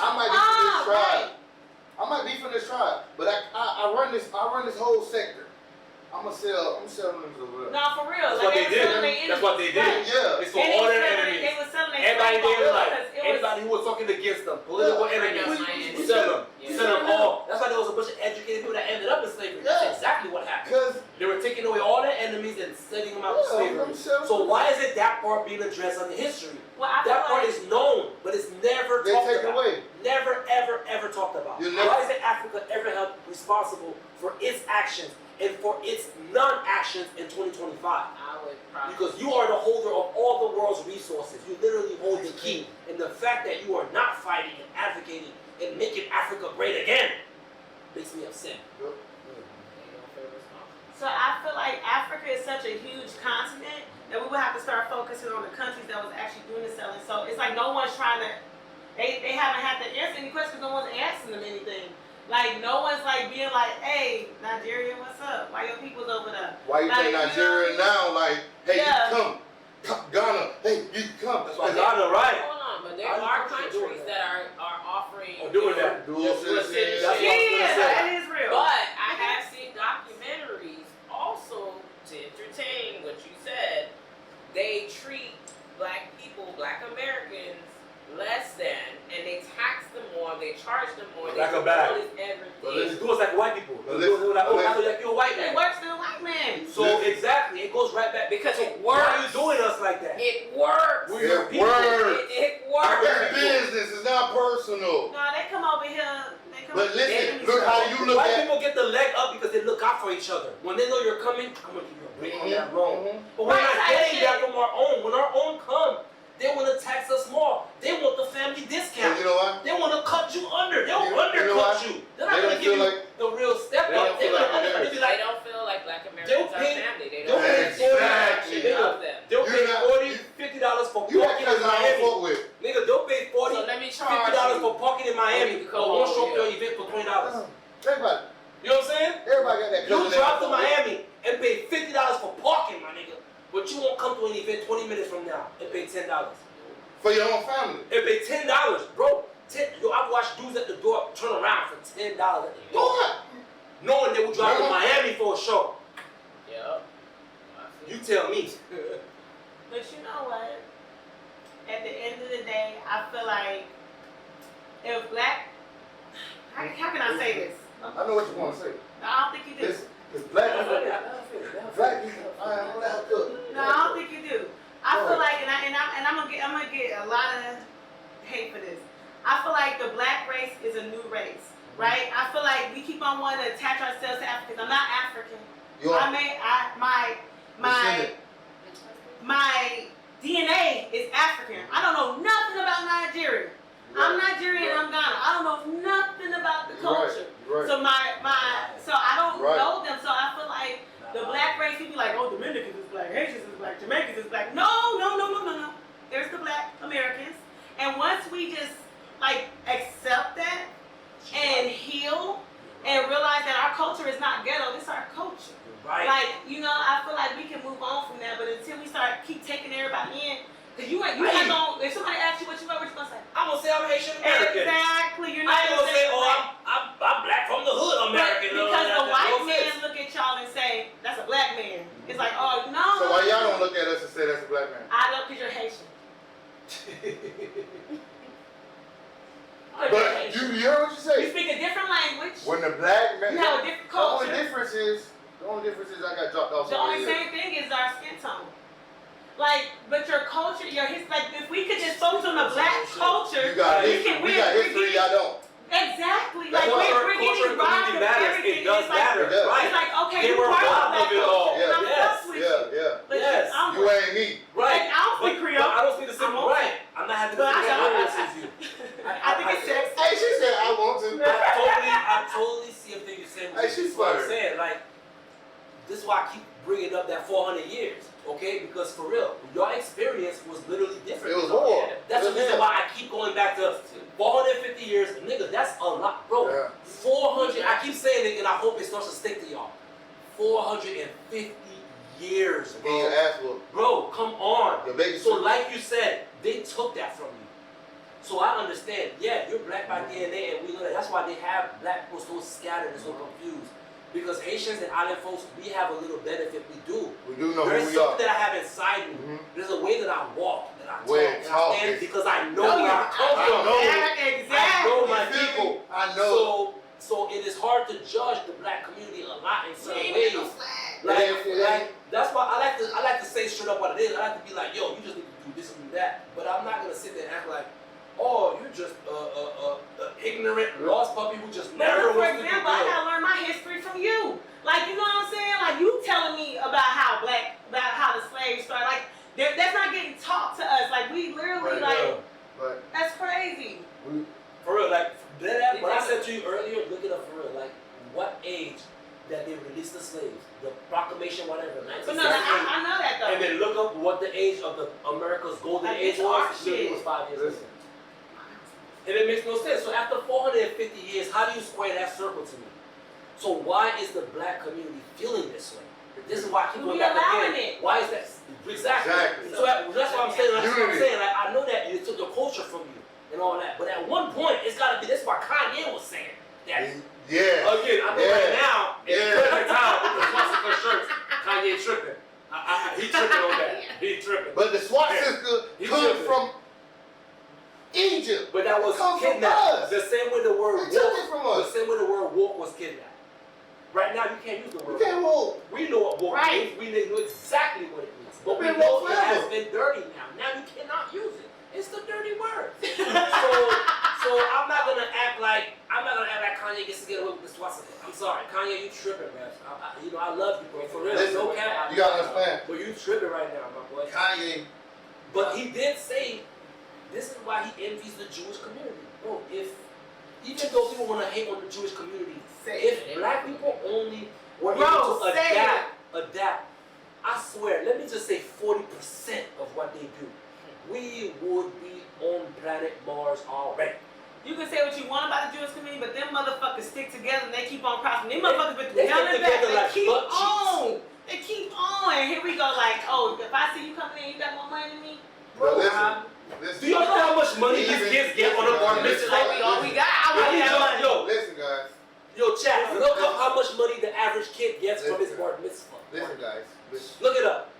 I might be from this tribe. I might be from this tribe, but I run this whole sector. I'm selling them over there. No, for real. That's like what they did. selling their That's what they did. enemies. Yeah. It's for And all their they enemies. were selling their Everybody slaves did like because it was- anybody who was talking against them, political Yeah. enemies. Right. We sell them. Yeah. Sell them all. That's why there was a bunch of educated people that ended up in slavery. Yeah. That's exactly what happened. Cause They were taking away all their enemies and sending them out to slavery. I'm selling So them. why is it that part being addressed on the history? Well, I feel That part like is known, but it's never They talked take about. away. Never, ever, ever talked about. You never- Why isn't Africa ever held responsible for its actions and for its non-actions in 2025? I would probably. Because you are the holder of all the world's resources. You literally hold the key. And the fact that you are not fighting and advocating and making Africa great again makes me upset. They don't feel responsible. So I feel like Africa is such a huge continent that we would have to start focusing on the countries that was actually doing the selling. So it's like no one's trying to, they haven't had to answer any questions, no one's asking them anything. Like no one's like being like, hey, Nigeria, what's up? Why your people's over there? why you Like, say Nigeria you know, now? Like, hey, Yeah. you come. Ghana, hey, you come. That's why Ghana, right? Hold on, but there How you are think they're doing countries that are offering. Or doing that. Dual That's what I said. citizenship. That's Yeah, what I was gonna say. that is real. But I have seen documentaries also to entertain what you said. They treat black people, black Americans, less than, and they tax them more, they charge them more, they Like a do bag. all this everything. They do us like white people. But They do us like, oh, listen, I feel like you're a white It man. works for the white man. So exactly, it goes right back Because it Why are you works. doing us like that? It works. We're your It people. works. It It's works. business. It's not personal. No, they come over here. They come But over listen, here. look how you look White at. people get the leg up because they look out for each other. When they know you're coming, I'm gonna give you a break on that road. But we're Right, not type getting shit. that from our own. When our own come, they want to tax us more. They want the family And discount. you know what? They want to cut you under. They'll You know undercut what? you. They're not They gonna don't give feel you like- the real step they up. don't They're feel gonna like undercut you. Be They like, don't feel like black Americans They'll are pay- family. They they'll don't pay Exactly. they love them. they'll You're pay not- $40, $50 for You parking that in cousin I don't Miami. fuck with. Nigga, they'll pay $40, So let me charge $50 for you. parking in Miami, you can but come won't over show up here. your event for $20. Think about it. You know what I'm saying? Everybody got that You cousin. drive to that- Miami and pay $50 for parking, my nigga, but you won't come to an event 20 minutes from now and pay $10. For your own family. And pay $10, bro. Yo, I've watched dudes at the door turn around for $10 at the door, What? knowing they would drive to Miami for a show. Yep. You tell me. But you know what? At the end of the day, I feel like if black, how can I say this? I know what you want to say. I don't think you do. Because black people, I don't let her cook. No, I don't think you do. I feel like, and I'm gonna get a lot of hate for this. I feel like the black race is a new race, right? I feel like we keep on wanting to attach ourselves to Africans. I'm not African. You are. my DNA is African. I don't know nothing about Nigeria. I'm Nigerian and I'm Ghana. I don't know nothing about the culture. Right. So so I don't know them. So I feel like the black race, you be like, oh, Dominicans is black, Haitians is black, Jamaicans is black. No. There's the black Americans. And once we just like accept that and heal and realize that our culture is not ghetto, it's our culture. Right. Like, I feel like we can move on from that, but until we keep taking everybody in, because you not gonna, if somebody asks you what you gonna say? I'm gonna say I'm Haitian American. Exactly, you're I not ain't gonna say, black. I'm black from the hood American. Because the white man look at y'all and say, that's a black man. It's like, oh, no. So why y'all don't look at us and say that's a black man? I don't, because you're Haitian. But you heard what you You say? speak a different language. When the black man, You have a different culture. The only difference is I got dropped off. The only same thing is our skin tone. Like, but your culture, like, if we could just focus on the black culture, You got we history. can, We got history. Y'all don't. Exactly. That's Like, why our we're culture getting and robbed community of matters. everything. It does It's like, matter, It does. right? it's like, okay, They you were part of robbed black of it all. culture, and I'm Yes. fucks with you. Yeah. But Yes. I'm You ain't me. Right. Like, I don't speak Creole. But I don't speak the same I'm okay. right. I'm not having the But same I don't. experience as you. I think it's sexy. Hey, she said I want to. I totally see everything you're saying. Hey, she's what I'm smart. saying. Like, this is why I keep bringing up that 400 years, okay? Because for real, your experience was literally different. It was war. That's the reason why I keep going back to 450 years. Nigga, that's a lot, bro. Yeah. 400, I keep saying it and I hope it starts to stick to y'all. 450 years, Get your bro. ass whooped. Bro, come on. Your baby So sister. like you said, they took that from you. So I understand, yeah, you're black by DNA and we know that. That's why they have black people so scattered and so confused. Because Haitians and island folks, we have a little benefit, we do. We do know There's who we are. something that I have inside me. Mhm. There's a way that I walk, that I Way talk, to and talk I stand is- because I know No, where I come I from. know. Exactly. I know my You feel me? people. I know. So it is hard to judge the black community a lot in certain You ways. ain't no flag. Like that's why I like to say straight up what it is. I like to be like, yo, you just need to do this and do that. But I'm not gonna sit there and act like, oh, you're just ignorant lost puppy who just never For wants to do example, I good. gotta learn my history from you. Like, you know what I'm saying? Like, you telling me about how the slaves started. Like, that's not getting taught to us. Like, we literally, But that's crazy. For real, like that, what I said to you earlier, look it up for real. Like, what age that they released the slaves? The proclamation, whatever, But no, 1968. I know that though. And then look up what the age of the America's golden Like, age it's our was. It was shit. 5 years. Listen. And it makes no sense. So after 450 years, how do you square that circle to me? So why is the black community feeling this way? This is why I keep We going back allowing again. it. Why is that? Exactly. Exactly. So that's what I'm saying. That's what I'm Unity. saying. Like, I know that you took the culture from you and all that, but at one point it's gotta be. That's why Kanye was saying that. Yeah. Again, I know Yeah. right now, in Yeah. perfect time with the swastika shirts, Kanye tripping. He tripping on that. He tripping. But the swastika He comes tripping. from Egypt. But that was Comes from kidnapped. us. The same way the word They took it from woke. us. The same way the word woke was kidnapped. Right now you can't use the You word. can't move. We know what woke Right. means. We know exactly what it means. But we Been know woke it has forever. been dirty now. Now you cannot use it. It's the dirty word. so I'm not gonna act like Kanye gets to get away with the swastika. I'm sorry, Kanye, you tripping, man. I love you, bro. For real, Listen, no cap. you gotta understand. But you tripping right now, my boy. Kanye. But he did say, this is why he envies the Jewish community. Bro, even though people want to hate on the Jewish community, if black people only were able to adapt, I swear, let me just say 40% of what they do, we would be on planet Mars already. You can say what you want about the Jewish community, but them motherfuckers stick together and they keep on crossing. Them motherfuckers been They down stick and back. together They like keep butt cheeks. on. They keep on. And here we go, like, oh, if I see you coming in, you got more money than me? Bro, Bro, listen. Do you know how much money these Even- kids get on a bar mitzvah? like we all we got. I want that money. Listen, guys. Yo, chat, look up how much money the average kid gets from his bar mitzvah. Listen, guys. Listen. Look it up.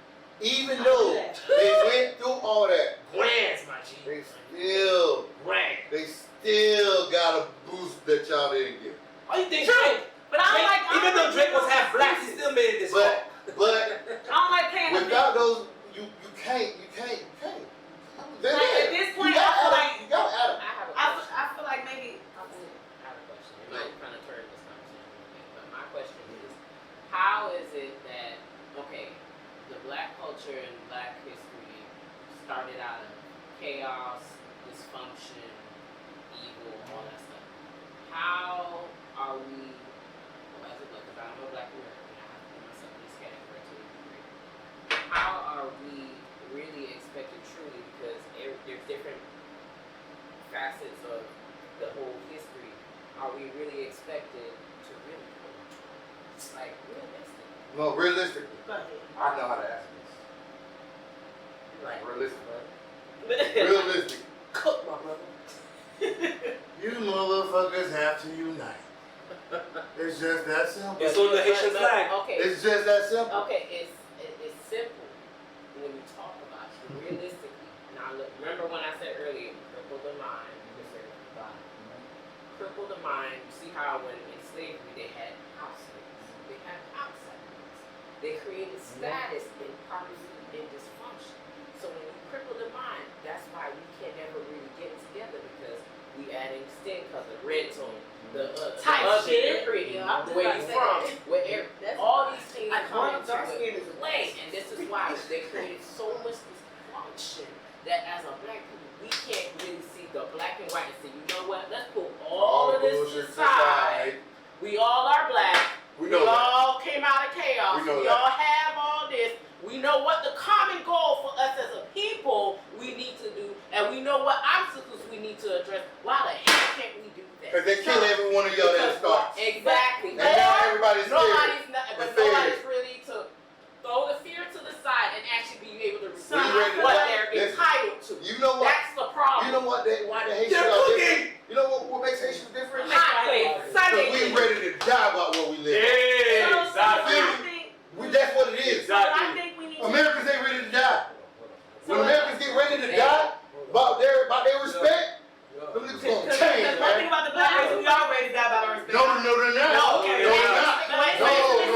Even though they went through all that, Grands, my G. they still got a boost that y'all didn't get. Why you think True. Drake? But I don't like. Even though Drake was half black, he still made it this far. But I don't like paying the without bill. those, you can't. They're Like, there. at this point, you gotta I feel add 'em. like- You gotta add 'em. I have a I question. feel like maybe. I have a question. It might kind of turn this conversation a little bit, but my question is, how is it that, okay, the black culture and black history started out of chaos, dysfunction, evil, all that stuff. How are we, well, as a black, because I'm a black American, I have to put myself in this category to a degree. How are we really expected truly, because there's different facets of the whole history, are we really expected to really go? Like, realistic. No, realistically, Go ahead. I know how to answer this. Like, Realistic, right? Realistic. Cook, my brother. You motherfuckers have to unite. It's just that simple. It's on the Haitian flag. Okay. It's just that simple. Okay, it's simple when you talk about it realistically. Now look, remember when I said earlier, cripple the mind, you can say the body. Cripple the mind. You see how when in slavery they had house slaves, they had outsiders. They created status in poverty and dysfunction. So when you cripple the mind, that's why we can never really get together, because we adding skin color, red tone, the Type ugly, shit. the pretty, Yeah, I was where about you to say from, that. where That's all these things Like, come one into dark skin is a play, and this is why they created so much dysfunction that as a black people, we can't really see the black and white and say, you know what, let's put all of this bullshit aside. We all are black. We We know that. all came out of chaos. We know We that. all have all this. We know what the common goal for us as a people we need to do, and we know what obstacles we need to address. Why the hell can't we do that? Because they kill every one of y'all that starts. Exactly. And now everybody's scared. But They're nobody's scared. really to throw the fear to the side and actually be able to So receive ready to what die. they're Listen, entitled to. You know what? That's the problem. You know what? Why the Haitians They're are cooking. different? You know what makes Haitians different? Hot flavor. Because we ready to die about what we live. Yeah, exactly. That's what it is. I think we need to. Americans ain't ready to die. When Americans get ready to die about their respect, them niggas gonna change, One thing man. about the black race, we already die about our respect. No, they're not. No, okay. No, they're not.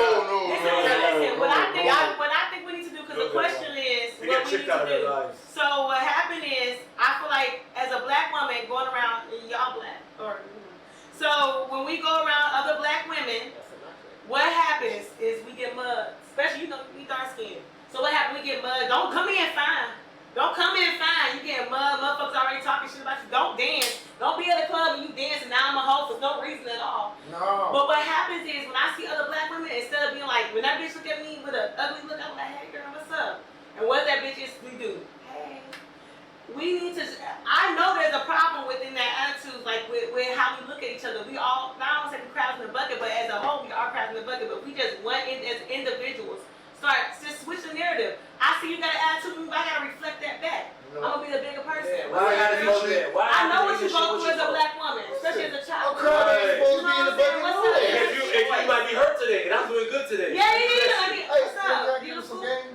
Listen, what I think, No. what I think we need to do, because the question is They what get we need tricked out to of their do. lives. So what happened is, I feel like as a black woman going around, y'all black, so when we go around other black women, what happens is we get mugged, especially we dark skinned. So what happens? We get mugged. Don't come in fine. Don't come in fine. You get mugged. Motherfuckers already talking shit about you. Don't dance. Don't be at a club and you dancing. Now I'm a hoe for no reason at all. No. But what happens is when I see other black women, instead of being like, when that bitch look at me with an ugly look, I'm like, hey girl, what's up? And what that bitch is, we do. Hey. We need to, I know there's a problem within that attitude, like with how we look at each other. We all, not only say we crowds in the bucket, but as a whole, we are crowds in the bucket, but we just went in as individuals. Start, just switch the narrative. I see you got an attitude, I gotta reflect that back. I'm gonna be the bigger person. Yeah, why gotta be that? Why I know gotta what be you that go shit through as a you black woman, especially as a A child. crowd ain't supposed to be in the bucket What's no up? way. If you might be hurt today, and I'm doing good today. Yeah, you need to. I mean, Hey, what's can I up? give you some Beautiful. game?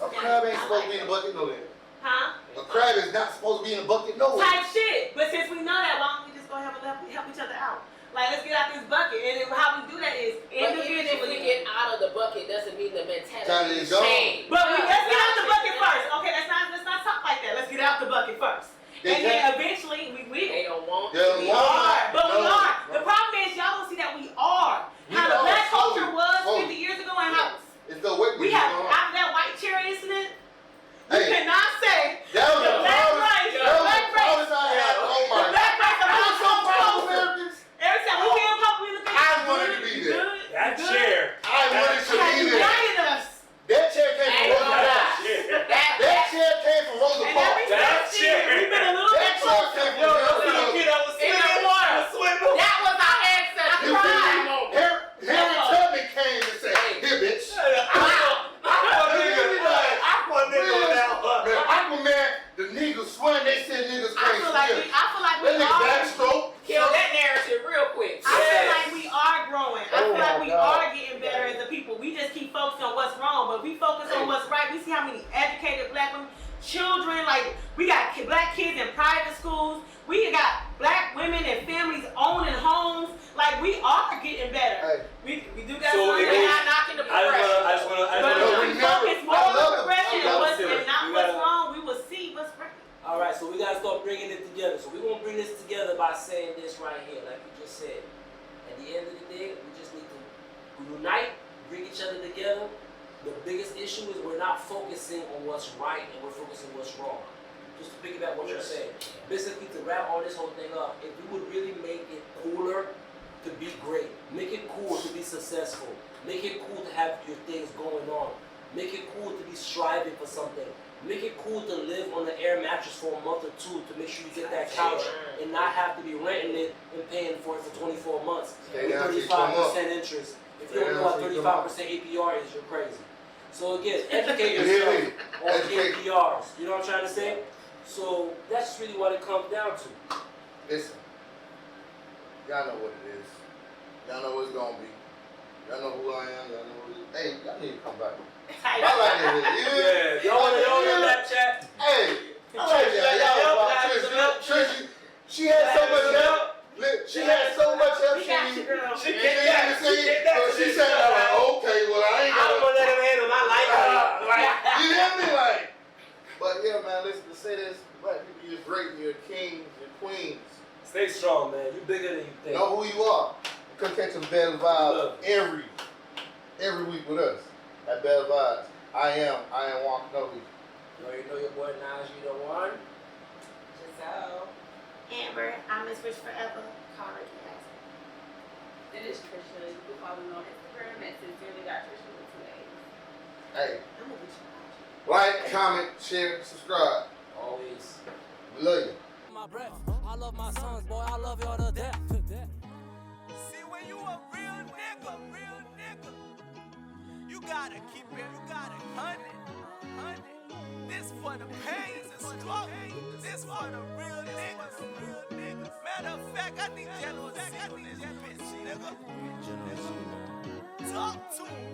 A crab ain't supposed to be in the bucket no way. Huh? A crab is not supposed to be in the bucket no way. Type shit. But since we know that, why don't we just go help each other out? Like, let's get out this bucket. And then how we do that is But even if we individually. get out of the bucket, doesn't mean the Mentality mentality is is gone. changed. But let's get out the bucket Yeah. first. Okay, let's not talk like that. Let's get out the bucket first. They And then can't. eventually we will. They don't want They to don't be want are, but we No, are. no. The problem is y'all don't see that we are. We How the are black slowly, culture was slowly. 50 years ago and how It's the way we have, after that white chair incident, you Hey. cannot say That was the the black proudest. race, That the was black the race, proudest I had. Oh the my. black race, the I was so proud of black Americans. every time we hear public, we look at I you wanted good, to be you there. good, That you good. chair. I wanted to Has be there. united us. That chair came Ain't from gonna Rosa lie. Parks. That That chair came from Rosa And Parks. every That time chair. we've been a little That bit chair closer. came from Yo, Rosa that little Parks. kid that was In the swimming. water. Was swimming. that was our ancestors' You pride see, moment. Harry Tubman came and said, "Here, bitch." Man, Aquaman, the niggas swim. They said niggas I crazy. feel like we That nigga are. backstroke. Kill that narrative real quick. I feel like we are growing. I Oh feel like my we God. are getting better as a people. We just keep focusing on what's wrong, but we focus on what's right. We see how many educated black women, children, like we got black kids in private schools. We got black women and families owning homes. Like we are getting better. Hey, We do got So some it We're goes- not knocking the I progression. just wanna. but No, if we remember, focus more I on love the it. progression I and love what's it. and not You what's gotta- wrong, we will see what's right. All right, so we gotta start bringing it together. So we're gonna bring this together by saying this right here, like you just said. At the end of the day, we just need to unite, bring each other together, The biggest issue is we're not focusing on what's right and we're focusing on what's wrong. Just to piggyback what you're saying. Basically, to wrap all this whole thing up, if we would really make it cooler to be great, make it cool to be successful, make it cool to have your things going on, make it cool to be striving for something, make it cool to live on an air mattress for a month or two to make sure you get that couch and not have to be renting it and paying for it for 24 months with 35% interest. If you don't know what 35% APR is, you're crazy. So again, educate yourself on APRs. You know what I'm trying to say? So that's really what it comes down to. Listen, y'all know what it is. Y'all know what it's gonna be. Y'all know who I am. Y'all know what it is. Hey, y'all need to come back. I like this. Yeah, y'all want to Snapchat? Hey, I like that. Trishy, she had so much help. She had so much help. She can't say it. So she said, okay, well, I ain't I'm gonna let him handle my life. You hear me? Like, but yeah, man, listen, to say this, black people, you're great, you're kings, you're queens. Stay strong, man. You bigger than you think. Know who you are. Come catch some Belle'Vybez every week with us at Belle'Vybez. I am walking over you. You know your boy Najee the one. Giselle. Amber, I'm Miss Rich Forever. Call her Cass. It is Trisha. You can follow me on Instagram at Sincerely Got Trisha with 2 A's. Hey, I'm gonna be sure. like, comment, share, subscribe. Always. We love you. My breath. I love my sons, boy. I love y'all to death. See, when you a real nigga, you gotta keep it, you gotta hunt it. This for the pains and struggles. This for the real niggas. Matter of fact, I need Jello to see on this bitch, nigga. Talk to him.